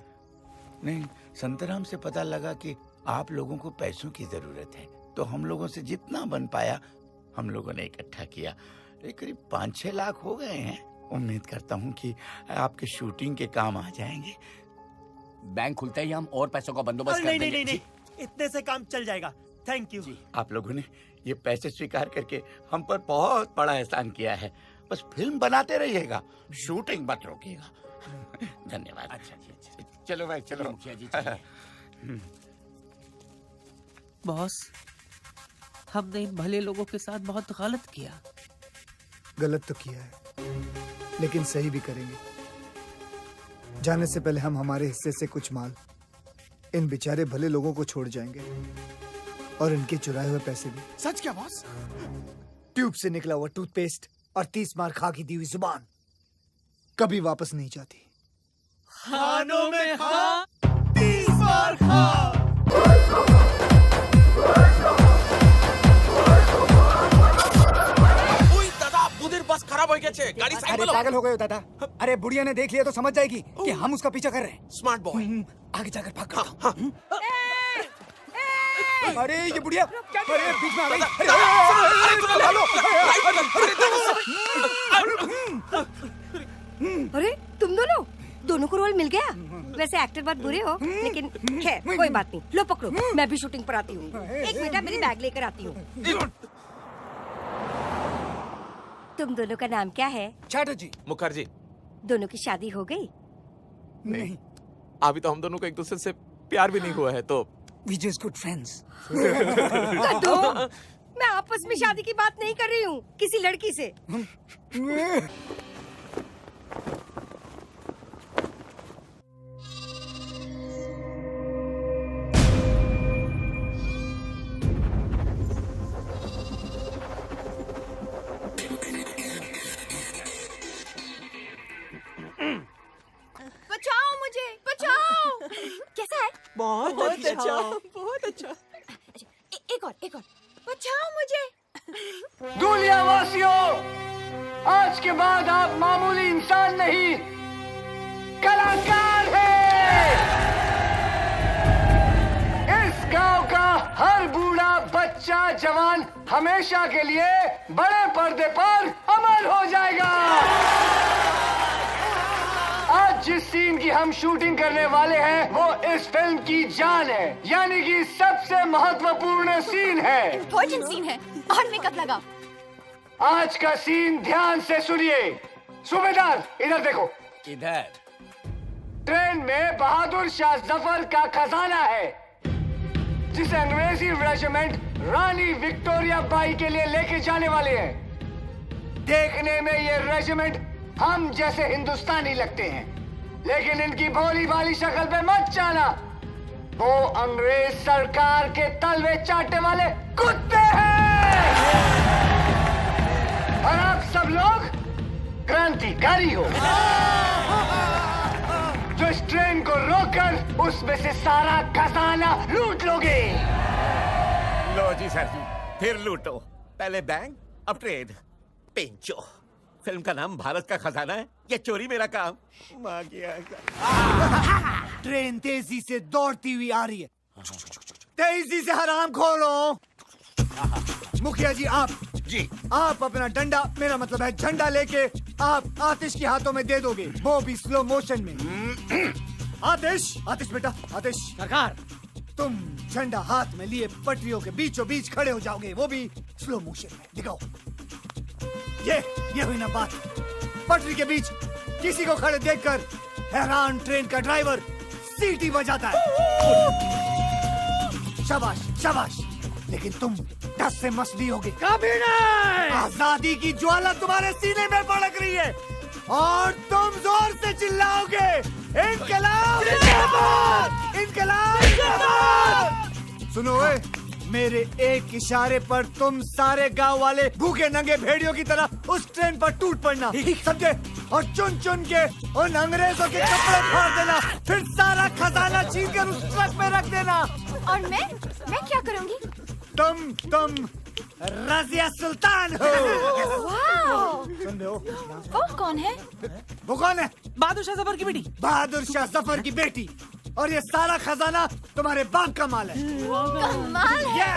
नहीं, संतराम से पता लगा कि आप लोगों को पैसों की जरूरत है, तो हम लोगों से जितना बन पाया हम लोगों ने इकट्ठा किया। ये करीब 5-6 लाख हो गए हैं। उम्मीद करता हूँ कि आपके शूटिंग के काम आ जाएंगे। बैंक खुलते ही हम और पैसों का बंदोबस्त कर देंगे। नहीं, इतने से काम चल जाएगा। Thank you. आप लोगों ने ये पैसे स्वीकार करके हम पर बहुत बड़ा एहसान किया है। बस फिल्म बनाते रहिएगा, शूटिंग मत रोकिएगा। धन्यवाद। अच्छा। चलो भाई चलो। मुखिया जी बॉस, हमने इन भले लोगों के साथ बहुत गलत किया। गलत तो किया है, लेकिन सही भी करेंगे। जाने से पहले हम हमारे हिस्से से कुछ माल इन बेचारे भले लोगों को छोड़ जाएंगे, और इनके चुराए हुए पैसे भी। सच क्या बॉस? ट्यूब से निकला हुआ टूथपेस्ट और 30 मार खा की दी हुई जुबान कभी वापस नहीं जाती। खानों में खा, 30 बार खा। बस खराब हो गया छे, गाड़ी साइड में लो। पागल हो गए हो दादा। अरे बुढ़िया ने देख लिया तो समझ जाएगी कि हम उसका पीछा कर रहे हैं। Smart boy. आगे जाकर भाग। अरे ये बुढ़िया, अरे बीच में आ गई। अरे तुम दोनों को रोल मिल गया। वैसे एक्टर बहुत बुरे हो, लेकिन खैर कोई बात नहीं। लो पकड़ो, मैं भी शूटिंग पर आती हूँ। एक मिनट, मेरी बैग लेकर आती हूँ। तुम दोनों का नाम क्या है? चैटर्जी। मुखर्जी। दोनों की शादी हो गई? नहीं, अभी तो हम दोनों को एक दूसरे से प्यार भी नहीं हुआ है, तो We just good friends. मैं आपस में शादी की बात नहीं कर रही हूँ, किसी लड़की से। बचाओ मुझे, बचाओ। कैसा है? बहुत अच्छा। बहुत अच्छा। एक और। बचाओ मुझे। दुनिया वासियों, आज के बाद आप मामूली इंसान नहीं, कलाकार हैं। इस गांव का हर बूढ़ा बच्चा जवान हमेशा के लिए बड़े पर्दे पर अमर हो जाएगा। आज जिस सीन की हम शूटिंग करने वाले हैं वो इस फिल्म की जान है, यानी कि सबसे महत्वपूर्ण सीन है। इम्पोर्टेंट सीन है और मेकअप लगा। आज का सीन ध्यान से सुनिए। सूबेदार इधर देखो। इधर ट्रेन में बहादुर शाह जफर का खजाना है, जिसे अंग्रेजी रेजिमेंट रानी विक्टोरिया बाई के लिए लेके जाने वाले हैं। देखने में ये रेजिमेंट हम जैसे हिंदुस्तानी लगते हैं, लेकिन इनकी भोली भाली शक्ल पे मत जाना। वो अंग्रेज सरकार के तलवे चाटने वाले कुत्ते हैं। और आप सब लोग क्रांतिकारी हो, जो इस ट्रेन को रोककर उसमें से सारा खजाना लूट लोगे। लो जी सर जी, फिर लूटो। पहले बैंक, अब ट्रेन। पेंचो, फिल्म का नाम भारत का खजाना है, ये चोरी मेरा काम। माँ ट्रेन तेजी से दौड़ती हुई आ रही है। तेजी से हराम खोलो। मुखिया जी आप अपना डंडा, मेरा मतलब है झंडा लेके आप आतिश के हाथों में दे दोगे, वो भी स्लो मोशन में। आतिश बेटा, आतिश सरकार, तुम झंडा हाथ में लिए पटरियों के बीचों बीच खड़े हो जाओगे, वो भी स्लो मोशन में। दिखाओ। ये हुई ना बात। पटरी के बीच किसी को खड़े देखकर हैरान ट्रेन का ड्राइवर सीटी बजाता है। शाबाश। लेकिन तुम दस से मसली होगे। कभी नहीं। आजादी की ज्वाला तुम्हारे सीने में भड़क रही है और तुम जोर से चिल्लाओगे, इनकलाब जिंदाबाद, इनकलाब जिंदाबाद। सुनो मेरे एक इशारे पर तुम सारे गांव वाले भूखे नंगे भेड़ियों की तरह उस ट्रेन पर टूट पड़ना, समझे? और चुन चुन के उन अंग्रेजों के कपड़े फाड़ देना, फिर सारा खजाना छीन कर उस ट्रक में रख देना। और मैं क्या करूंगी? तुम रजिया सुल्तान हो। सुन रहे हो? वो कौन है? बहादुर शाह जफर की बेटी। बहादुर शाह जफर की बेटी। और ये सारा खजाना तुम्हारे बाप का माल है। कमाल है।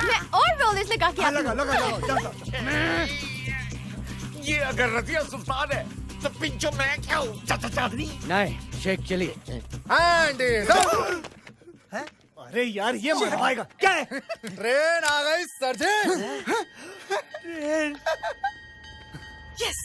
मैं और रोलेस लगा के लगा। ये अगर रजिया सुल्तान है तो पिंचो मैं क्या हूँ? चाचा चांदनी। नहीं, शेख चलिए। अरे यार ये मरवाएगा क्या है? ट्रेन आ गई सर जी। ट्रेन। यस।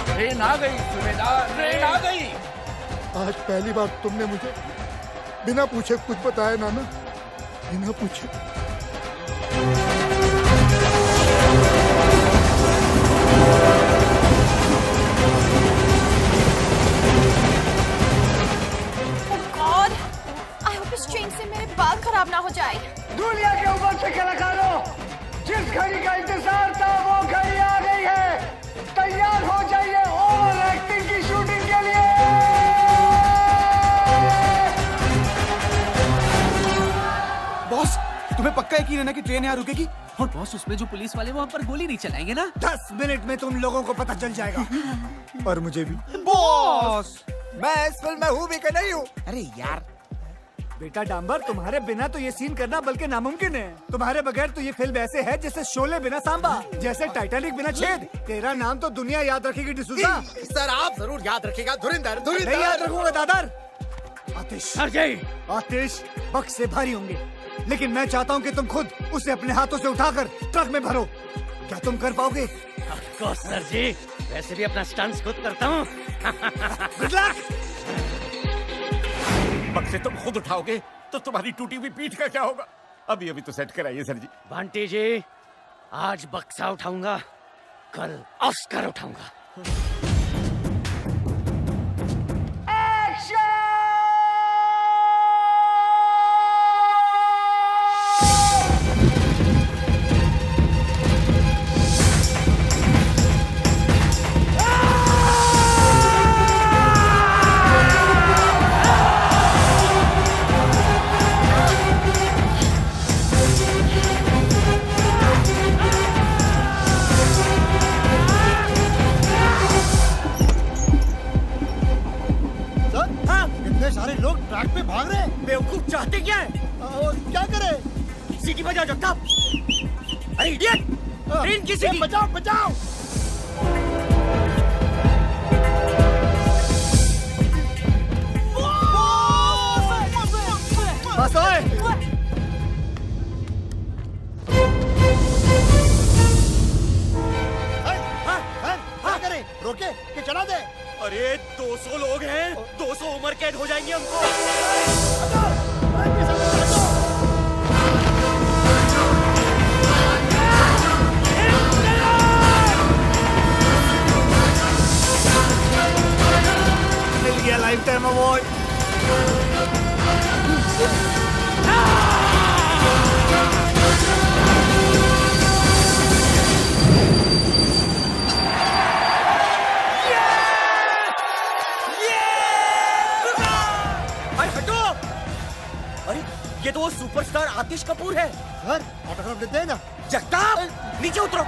ट्रेन आ गई सूबेदार, ट्रेन आ गई। आज पहली बार तुमने मुझे बिना पूछे कुछ बताया नाना, बिना पूछे। गॉड, आई होप इस ट्रेन से मेरे बाल खराब ना हो जाए। दुनिया के ऊपर से कलाकारों, जिस घड़ी का इंतजार था वो घड़ी आ गई है। तैयार हो जाइए ओवर एक्टिंग की शूटिंग के लिए। बॉस, तुम्हें पक्का यकीन है ना कि ट्रेन यहाँ रुकेगी? और बॉस, उसमें जो पुलिस वाले वहाँ पर गोली नहीं चलाएंगे ना? 10 मिनट में तुम लोगों को पता चल जाएगा। और मुझे भी। बॉस, मैं इस फिल्म में हूँ भी कि नहीं हूँ? अरे यार बेटा डांबर, तुम्हारे बिना तो ये सीन करना बल्कि नामुमकिन है। तुम्हारे बगैर तो ये फिल्म ऐसे है जैसे शोले बिना सांबा, जैसे टाइटैनिक बिना छेद। तेरा नाम तो दुनिया याद रखेगी डिसूजा। सर आप जरूर याद रखिएगा। धुरिंदर, धुरिंदर। नहीं याद रखूंगा दादर। आतिश, अजय, आतिश बक्स से भारी होंगे, लेकिन मैं चाहता हूँ कि तुम खुद उसे अपने हाथों से उठाकर ट्रक में भरो। क्या तुम कर पाओगे? सर जी, वैसे भी अपना स्टंट्स खुद करता हूँ। Good luck. बक्से तुम खुद उठाओगे तो तुम्हारी टूटी हुई पीठ का क्या होगा? अभी अभी तो सेट कराइए सर जी। बंटी जी, आज बक्सा उठाऊंगा, कल ऑस्कर उठाऊंगा। सारे लोग ट्रैक पे भाग रहे हैं। बेवकूफ चाहते क्या है? क्या करे? सीटी बजाओ जगताप। अरे इडियट, ट्रेन की सीटी बजाओ बजाओ। बस ओए। क्या करे? रोके कि चला दे? अरे 200 लोग हैं, 200 उम्र कैद हो जाएंगे हमको। मिल गया लाइफ टाइम अवार्ड। ये तो वो सुपरस्टार आतिश कपूर है। सर ऑटोग्राफ देते हैं ना? जगताप, नीचे उतरो।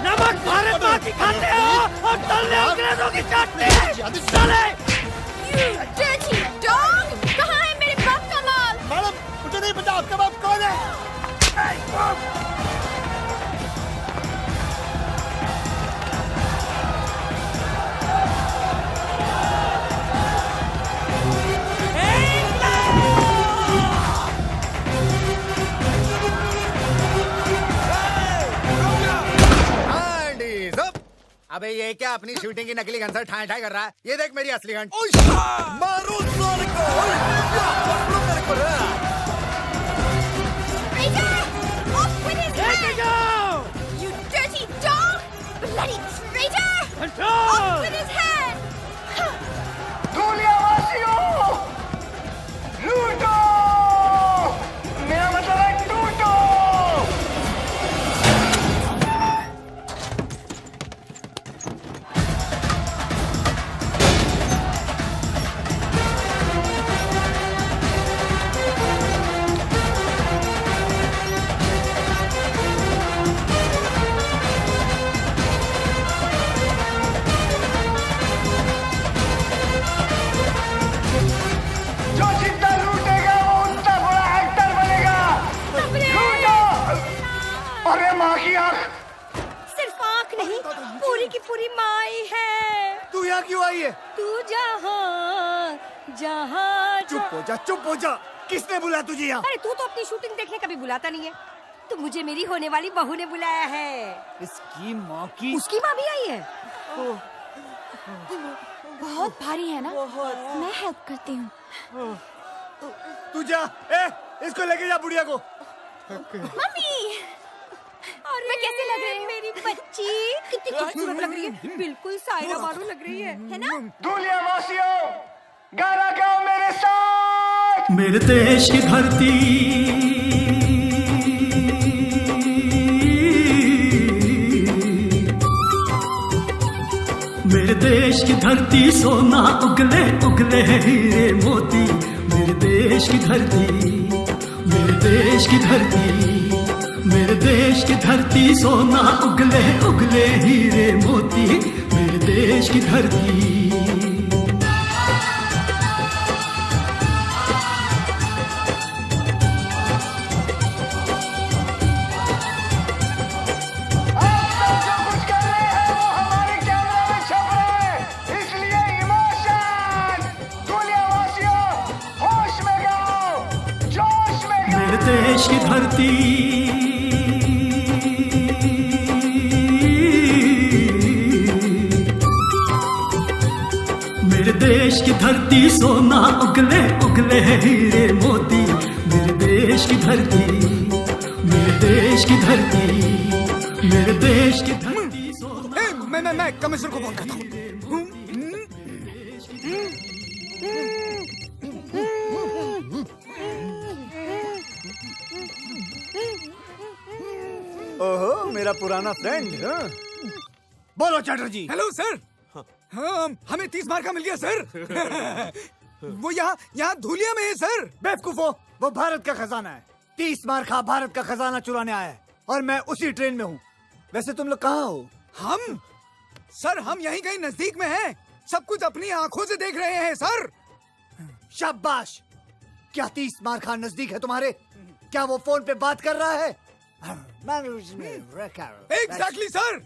नमक भारत माँ की खाते हो और तलने अंग्रेजों की चाटते हैं। चले। You dirty dog! कहाँ है मेरे बाप का माल? मैडम, मुझे नहीं पता आपका बाप कौन है। अबे ये क्या अपनी शूटिंग की नकली गन से ठाई ठाई कर रहा है? ये देख मेरी असली गन। मारो साले को। Off with his head! You dirty dog! Bloody traitor! Off with his head! धूलियावासियों, लूटो! मेरा मतलब है टूटो! पूरी माई है। तू यहाँ क्यों आई है? तू जहाँ जहाँ चुप हो जा। किसने बुलाया तुझे यहाँ? अरे तू तो अपनी शूटिंग देखने कभी बुलाता नहीं है, तो मुझे मेरी होने वाली बहू ने बुलाया है। इसकी माँ की। उसकी माँ भी आई है। बहुत भारी है ना? मैं हेल्प करती हूँ। तू जा, इसको लेके जा बुढ़िया को। मम्मी, अरे मैं कैसे लग रही है मेरी बच्ची? कितनी खूबसूरत लग रही है, बिल्कुल सायरा बानो लग रही है ना? धूलिया वासियों, गाना गाओ मेरे साथ। मेरे देश की धरती मेरे देश की धरती सोना उगले उगले हीरे मोती। मेरे देश की धरती मेरे देश की धरती मेरे देश की धरती सोना उगले उगले हीरे मोती। मेरे देश की धरती। देश की धरती मेरे देश की धरती सोना उगले उगले हीरे मोती। मेरे देश की धरती मेरे देश की धरती मेरे देश की धरती सोना। मैं कमिश्नर को फोन करता हूँ। ओहो, मेरा पुराना फ्रेंड। बोलो चैटर्जी। Hello sir. हाँ, हमें 30 मार्क का मिल गया सर। वो यहाँ धूलिया में है सर। बेवकूफो, वो भारत का खजाना है। 30 मार्क भारत का खजाना चुराने आया है और मैं उसी ट्रेन में हूँ। वैसे तुम लोग कहाँ हो? हम यहीं कहीं नजदीक में हैं। सब कुछ अपनी आंखों से देख रहे हैं सर। शाबाश। क्या 30 मार्क नजदीक है तुम्हारे? क्या वो फोन पे बात कर रहा है? एग्जैक्टली सर,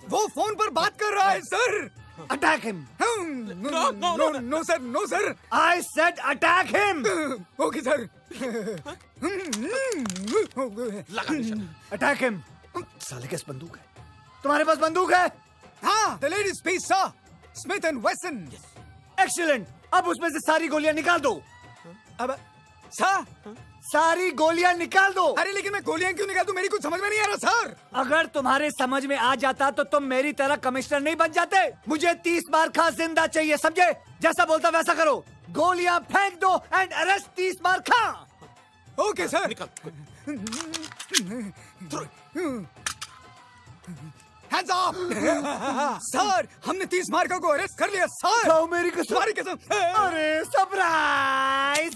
वो फोन पर बात कर रहा है sir. Attack him. No sir, no sir. I said attack him. Okay sir. Attack him. साले के बंदूक है? तुम्हारे पास बंदूक है? हाँ, the ladies piece sir, Smith and Wesson। Excellent. अब उसमें से सारी गोलियां निकाल दो। अब सर, सारी गोलियां निकाल दो। अरे लेकिन मैं गोलियां क्यों निकाल दूं? मेरी कुछ समझ में नहीं आ रहा सर। अगर तुम्हारे समझ में आ जाता तो तुम मेरी तरह कमिश्नर नहीं बन जाते। मुझे 30 मार्क जिंदा चाहिए, समझे? जैसा बोलता वैसा करो। गोलियां फेंक दो and arrest 30 mark. Okay sir. Hands up! Sir, हमने 30 मार्का को अरेस्ट कर लिया सर। खाओ मेरी कसम। तुम्हारी कसम। अरे सरप्राइज।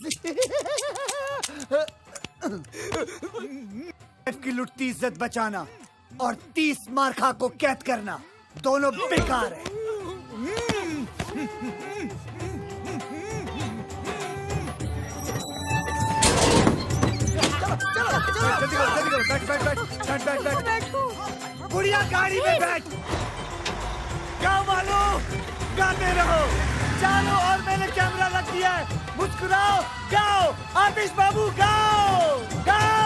की लुटती इज्जत बचाना और 30 मार्का को कैद करना दोनों बेकार है। जल्दी करो, बैठ। बुढ़िया गाड़ी में बैठ। गाओ वालों, गाते रहो, चलो। और मैंने कैमरा रख दिया है। मुस्कुराओ, गाओ। आतिश बाबू गाओ, गाओ।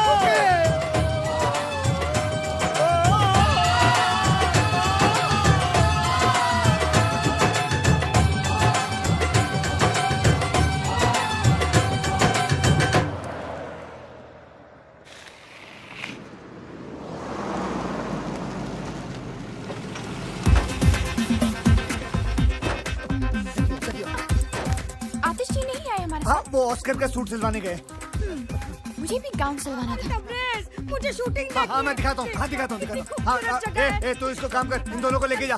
हाँ, वो ऑस्कर का सूट सिलवाने गए। मुझे भी गाउन सिलवाना था। मुझे शूटिंग हाँ, मैं दिखाता हूँ। हाँ, तू इसको काम कर, इन दोनों को लेके जा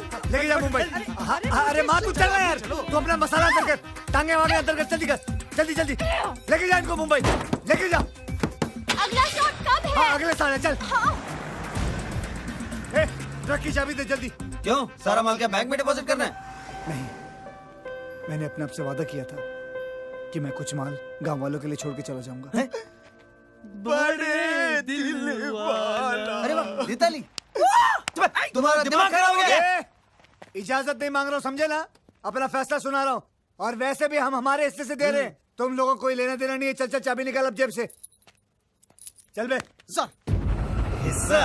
मुंबई। अरे माँ, तू चल रहा यार। तू अपना मसाला अंदर कर, टांगे वांगे अंदर कर, जल्दी लेके जा इनको मुंबई, लेके जा। अगला शॉट कब है? हाँ, अगले साल है, चल। ट्रक की चाबी दे जल्दी। क्यों? सारा माल क्या बैंक में डिपॉजिट करना है? नहीं, मैंने अपने आप से वादा किया था कि मैं कुछ माल गांव वालों के लिए छोड़ के चला जाऊंगा। बड़े दिल वाला। अरे वाह, दीताली, तुम्हारा दिमाग खराब हो गया। इजाजत नहीं मांग रहा हूँ, समझे ना? अपना फैसला सुना रहा हूँ। और वैसे भी हम हमारे हिस्से से दे रहे हैं, तुम लोगों को कोई लेना देना नहीं है। चल चल चाबी निकाल अब जेब से। चल बे। सर हिस्सा।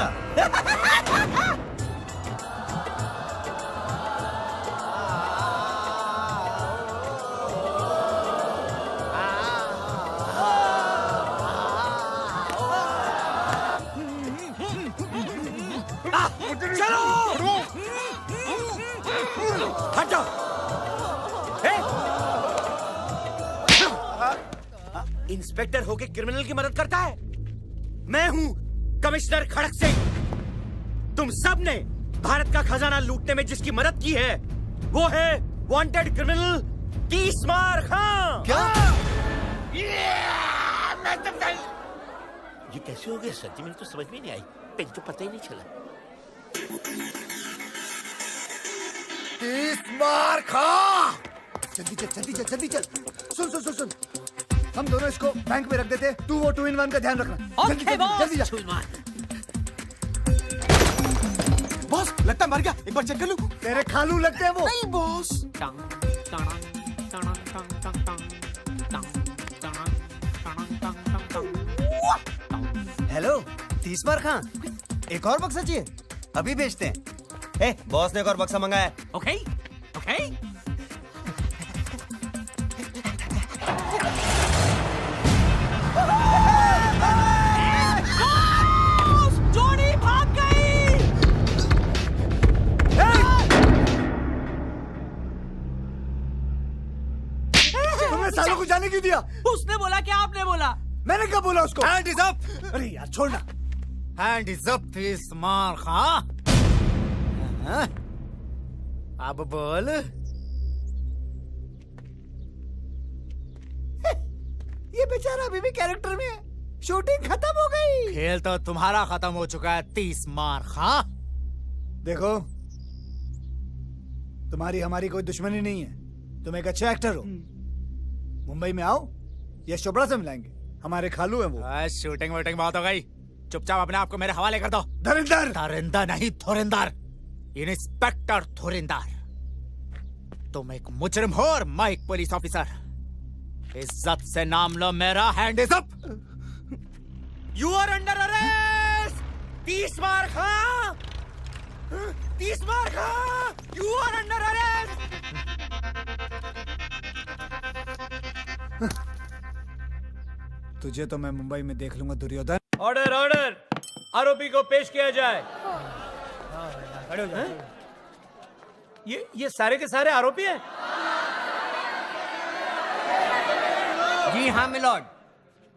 चलो हटो। इंस्पेक्टर होके क्रिमिनल की मदद करता है? मैं हूं कमिश्नर खड़क सिंह। तुम सब ने भारत का खजाना लूटने में जिसकी मदद की है वो है वांटेड क्रिमिनल तीसमार खां। क्या? ये कैसे हो गया सर जी? मुझे तो समझ में नहीं आई। पेन तो पता ही नहीं चला। तीसमार खां। जल्दी चल जल्दी चल जल्दी चल। सुन सुन सुन सुन, हम दोनों इसको बैंक में रख देते। तू वो 2-in-1 का ध्यान रखना। Okay boss. जल्दी जा। बॉस लगता है मर गया, एक बार चेक कर लूं। तेरे खालू लगते हैं वो। नहीं बॉस। हेलो तीसमार खां, एक और बक्सा चाहिए? अभी भेजते हैं। ए, बॉस ने एक और बक्सा मंगाया है। Okay okay. जोड़ी भाग गई। तुमने सालों को जाने क्यों दिया? उसने बोला क्या आपने बोला? मैंने कब बोला उसको? Hand is up. अरे यार छोड़ना। हैंड इज अप तीसमार खां। अब बोल। ये बेचारा अभी भी कैरेक्टर में है। शूटिंग खत्म हो गई। खेल तो तुम्हारा खत्म हो चुका है तीसमार खां। देखो, तुम्हारी हमारी कोई दुश्मनी नहीं है। तुम एक अच्छे एक्टर हो। मुंबई में आओ, यश चोपड़ा से मिलाएंगे। हमारे खालू हैं वो। शूटिंग वूटिंग बहुत हो गई। चुपचाप अपने आप को मेरे हवाले कर दो। धुरंधर। धुरंधर नहीं, धुरंधर। इंस्पेक्टर धुरंधर। तुम एक मुजरिम हो और मैं एक पुलिस ऑफिसर। इज्जत से नाम लो मेरा। Hand is up. You are under arrest तीसमार खां। तीसमार Khan, you are under arrest. तुझे तो मैं मुंबई में देख लूंगा दुर्योधन। ऑर्डर ऑर्डर, आरोपी को पेश किया जाए। ये सारे के सारे आरोपी हैं? जी हाँ मिलॉर्ड,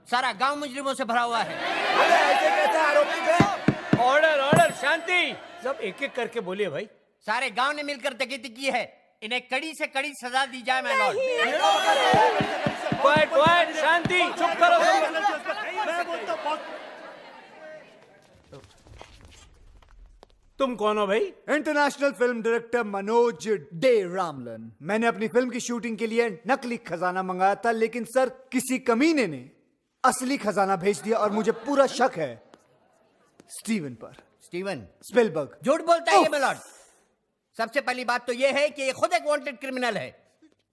सारा गांव मुजरिमों से भरा हुआ है। ऐसे कैसे आरोपी थे? ऑर्डर ऑर्डर, शांति। सब एक एक करके बोलिए भाई। सारे गांव ने मिलकर डकैती की है। इन्हें कड़ी से कड़ी सजा दी जाए मिलॉर्ड। क्वाइट क्वाइट, शांति, चुप करो। तुम कौन हो भाई? International film director Manoj De Ramlan. मैंने अपनी फिल्म की शूटिंग के लिए नकली खजाना मंगाया था, लेकिन सर किसी कमीने ने असली खजाना भेज दिया और मुझे पूरा शक है स्टीवन पर। Steven Spielberg. झूठ बोलता है ये मिलॉर्ड। सबसे पहली बात तो ये है कि ये खुद एक वांटेड क्रिमिनल है,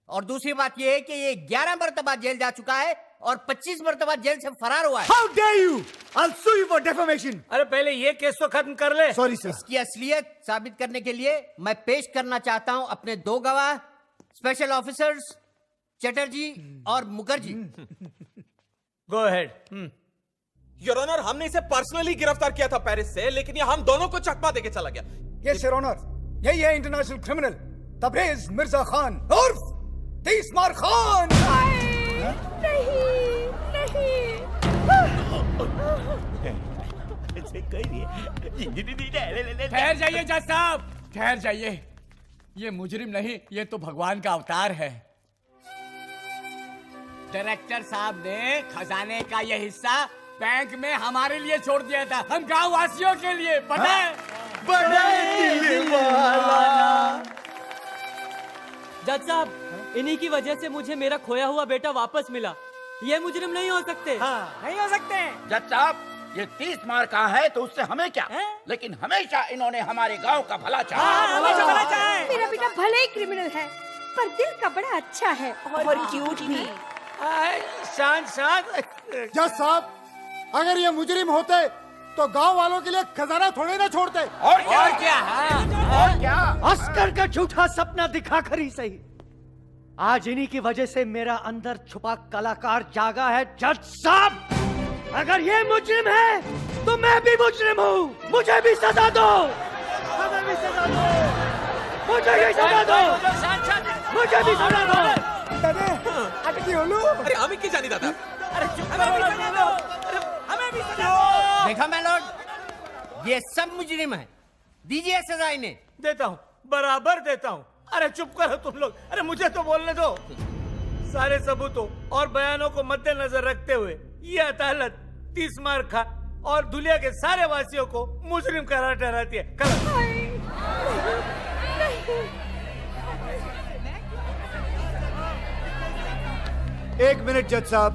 और दूसरी बात ये है कि ये 11 मरतबा जेल जा चुका है और 25 मरतबा जेल से फरार हुआ है। How dare you? I'll sue you for defamation. अरे पहले ये केस तो खत्म कर ले। Sorry sir. इसकी असलियत साबित करने के लिए मैं पेश करना चाहता हूं अपने 2 गवाह, स्पेशल ऑफिसर्स चटर्जी और Mukherjee. Go ahead. Your honour, हमने इसे पर्सनली गिरफ्तार किया था पेरिस से, लेकिन ये हम दोनों को चकमा देके चला गया। ये योर ऑनर, यही है इंटरनेशनल क्रिमिनल तबरेज मिर्जा खान उर्फ तीसमार खान। ठहर जाइए जज साहब, ठहर जाइए। ये मुजरिम नहीं, ये तो भगवान का अवतार है। डायरेक्टर साहब ने खजाने का ये हिस्सा बैंक में हमारे लिए छोड़ दिया था, हम गांव वासियों के लिए। पता है? जज साहब, इन्हीं की वजह से मुझे मेरा खोया हुआ बेटा वापस मिला। ये मुजरिम नहीं हो सकते। नहीं हो सकते। जज साहब, ये 30 मार का है तो उससे हमें क्या, लेकिन हमेशा इन्होंने हमारे गांव का भला चाहा। मेरा बेटा भले ही क्रिमिनल है पर दिल का बड़ा अच्छा है और क्यूट भी। शांत शांत। जज साहब, अगर ये मुजरिम होते तो गांव वालों के लिए खजाना थोड़े ना छोड़ते। और क्या? अस्कर का झूठा सपना दिखाकर ही सही, आज इन्हीं की वजह से मेरा अंदर छुपा कलाकार जागा है। जज साहब, अगर ये मुजरिम है तो मैं भी मुजरिम हूँ, मुझे भी सजा दो, मुझे भी सजा दो, मुझे भी सजा दो, मुझे भी सजा दो। अरे हमें क्या जानी दादा? अरे चुप करो, हमें भी सजा दो। देखा मैं लॉर्ड, ये सब मुजरिम है, दीजिए सजा इन्हें। देता हूँ, बराबर देता हूँ। अरे चुप करो तुम लोग, अरे मुझे तो बोलने दो। सारे सबूतों और बयानों को मद्देनजर रखते हुए ये अदालत 30 मार खा और दुनिया के सारे वासियों को मुजरिम करार ठहराती है। एक मिनट जज साहब,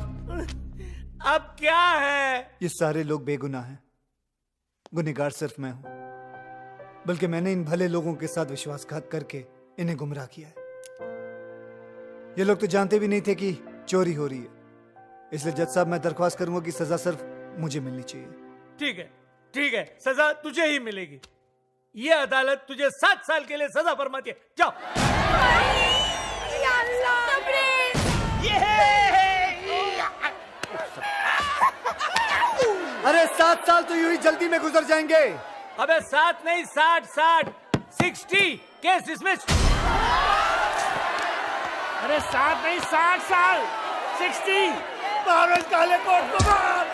अब क्या है? ये सारे लोग बेगुनाह हैं, गुनहगार सिर्फ मैं हूं। बल्कि मैंने इन भले लोगों के साथ विश्वासघात करके इन्हें गुमराह किया है। ये लोग तो जानते भी नहीं थे कि चोरी हो रही है। इसलिए जज साहब, मैं दरख्वास्त करूंगा कि सजा सिर्फ मुझे मिलनी चाहिए। ठीक है, ठीक है, सजा तुझे ही मिलेगी। ये अदालत तुझे 7 साल के लिए सजा फरमाती है। जाओ। अरे 7 साल तो यूं ही जल्दी में गुजर जाएंगे। अबे 7 नहीं, 60 केस डिसमिस्ड। अरे 7 नहीं 60 साल 60। मारो काले कोट को, मार।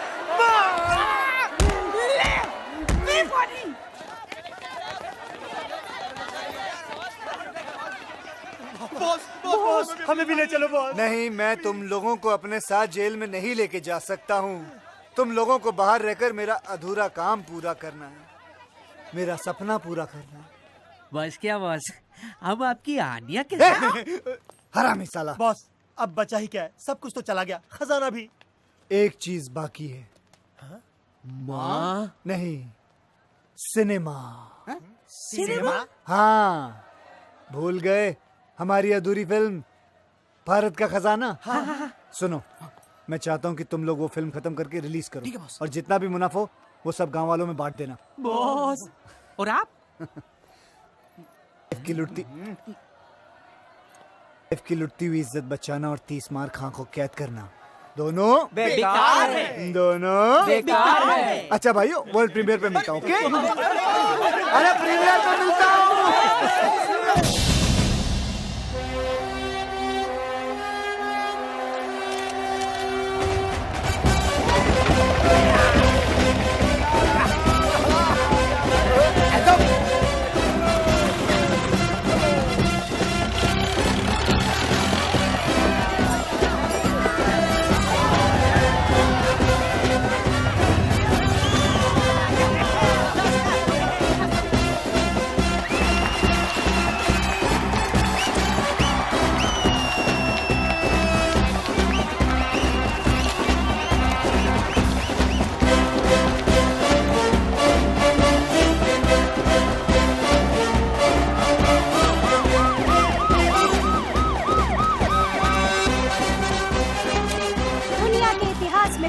बॉस, हमें भी ले चलो बॉस। नहीं, मैं तुम लोगों को अपने साथ जेल में नहीं लेके जा सकता हूँ। तुम लोगों को बाहर रहकर मेरा अधूरा काम पूरा करना है, मेरा सपना पूरा करना है। बस क्या बॉस, अब आपकी आनिया के हरामी साला। बॉस, अब बचा ही क्या है, सब कुछ तो चला गया, खजाना भी। एक चीज बाकी है। माँ? नहीं, सिनेमा। सिनेमा? हाँ, भूल गए हमारी अधूरी फिल्म भारत का खजाना। सुनो, मैं चाहता हूँ कि तुम लोग वो फिल्म खत्म करके रिलीज करो, और जितना भी मुनाफा हो वो सब गांव वालों में बांट देना। बॉस, और आप? की लुटती हुई इज्जत बचाना और 30 मार खां को कैद करना, दोनों बेकार है। दोनों बेकार है। अच्छा भाइयों, वर्ल्ड प्रीमियर पे मिलता हूँ। ओके, अरे प्रीमियर पे मिलता हूँ।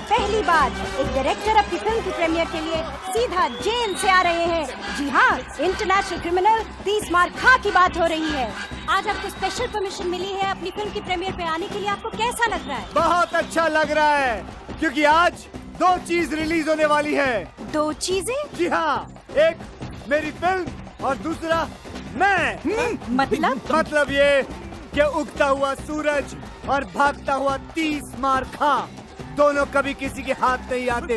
पहली बार एक डायरेक्टर अपनी फिल्म की प्रीमियर के लिए सीधा जेल से आ रहे हैं। जी हाँ, इंटरनेशनल क्रिमिनल 30 मार खा की बात हो रही है। आज आपको स्पेशल परमिशन मिली है अपनी फिल्म की प्रीमियर पे आने के लिए। आपको कैसा लग रहा है? बहुत अच्छा लग रहा है, क्योंकि आज 2 चीज रिलीज होने वाली है। 2 चीजें? जी हाँ, एक मेरी फिल्म और दूसरा मैं। मतलब ये कि उगता हुआ सूरज और भागता हुआ 30 मार खा दोनों कभी किसी के हाथ नहीं आते।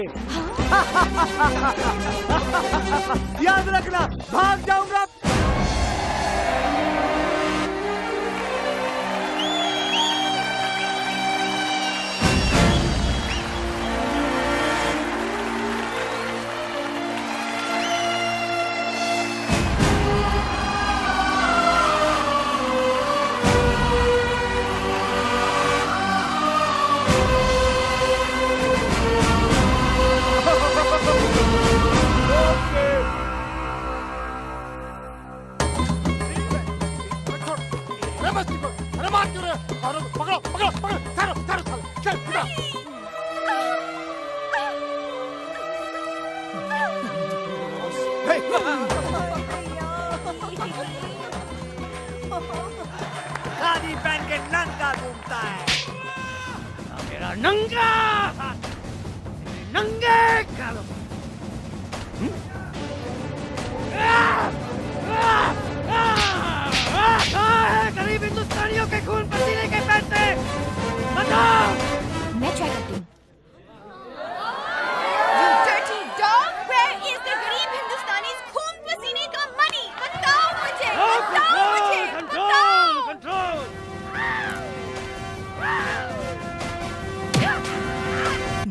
याद रखना, भाग जाऊंगा। शादी पहन के नंगा घूमता है, मेरा नंगा नंगे करो। गरीब हिंदुस्तानियों के खून पसीने के पैसे बताओ। मैं ट्राई करती हूँ। You dirty dog, where is the गरीब हिंदुस्तानी's खून पसीने का money? बताओ मुझे, बताओ मुझे, बताओ।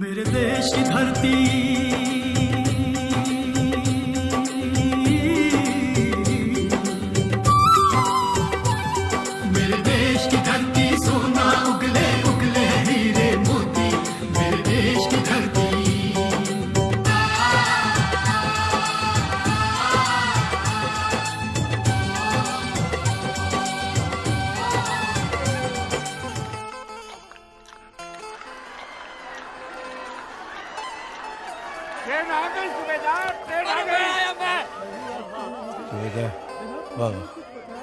मेरे देश की धरती मेरे देश की धरती सोना उगले उगले हीरे मोती मेरे देश की धरती ट्रेन आ गई सुबेदार, ट्रेन आ गई। सुबेदार, वाह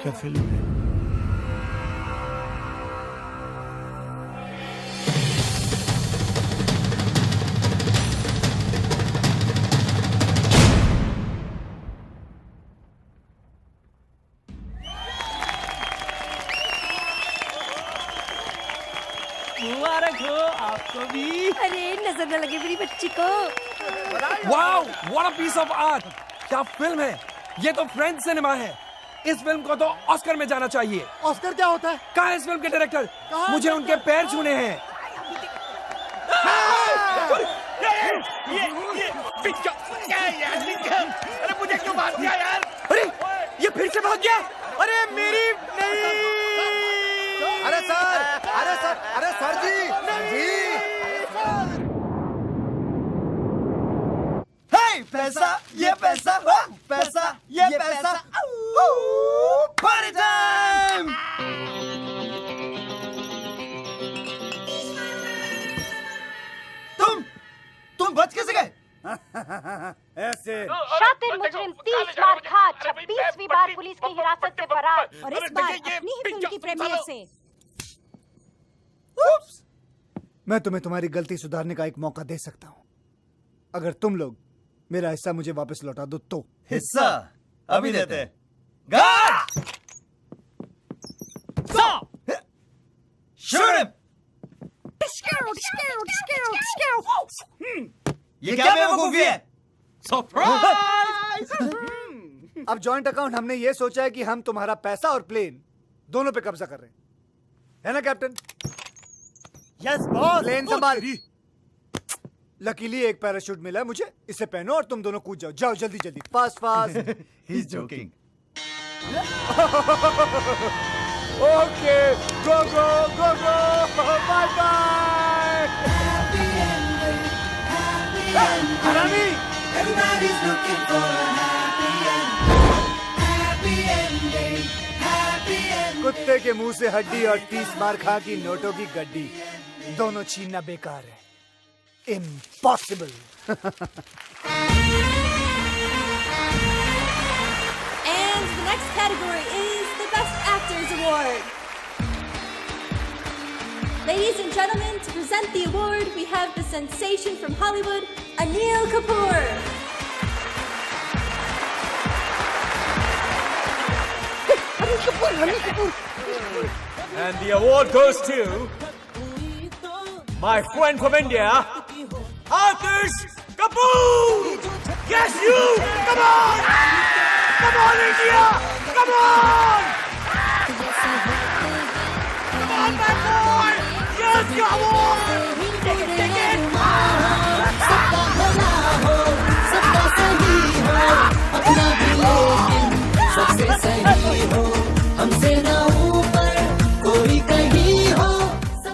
क्या फिल्म है। मुबारक हो आपको भी। अरे नजर न लगे मेरी बच्ची को। Wow, what a piece of art. क्या फिल्म है ये, तो फ्रेंच सिनेमा है। इस फिल्म को तो ऑस्कर में जाना चाहिए। ऑस्कर क्या होता है? कहाँ है इस फिल्म के डायरेक्टर? मुझे उनके पैर छूने हैं। अरे मुझे क्यों मार दिया यार? अरे ये फिर से भाग गया। अरे मेरी नहीं। अरे सर, अरे सर, अरे सर जी, जी। पैसा, ये पैसा, पैसा, ये पैसा। Party time. तुम बच कैसे गए? ऐसे शातिर मुजरिम 30 मार खा 26वीं बार पुलिस की हिरासत से फरार और इस बार अपनी ही फिल्म की प्रीमियर से। मैं तुम्हें तुम्हारी गलती सुधारने का एक मौका दे सकता हूँ। अगर तुम लोग मेरा हिस्सा मुझे वापस लौटा दो तो। हिस्सा अभी देते हैं। ये क्या बेवकूफी है? सरप्राइज! अब जॉइंट अकाउंट हमने ये सोचा है कि हम तुम्हारा पैसा और प्लेन दोनों पे कब्जा कर रहे हैं, है ना कैप्टन? Yes boss. प्लेन संभाल। लकीली एक पैराशूट मिला है मुझे, इसे पहनो और तुम दोनों कूद जाओ। जाओ जल्दी जल्दी, fast fast. He is joking. Okay, go go go go, bye bye. हरामी! Everybody's looking for a happy end. Happy ending, happy ending. कुत्ते के मुंह से हड्डी और 30 मार खा की नोटों की गड्डी दोनों छीनना बेकार है। Impossible. And the next category is the Best Actors Award. Ladies and gentlemen, to present the award, we have the sensation from Hollywood, Anil Kapoor. Anil Kapoor. And the award goes to my friend from India, Aatish Kapoor. Yes, you. Come on. Come on, India. Come on. Come on, my boy. Yes, come on. Take it. सबका भला हो, सबका सही हो, अपना भी लेकिन सबसे सही हो, हमसे ना ऊपर कोई कहीं हो।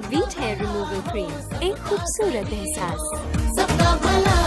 वीट हेयर रिमूवल क्रीम, एक खूबसूरत एहसास। सबका भला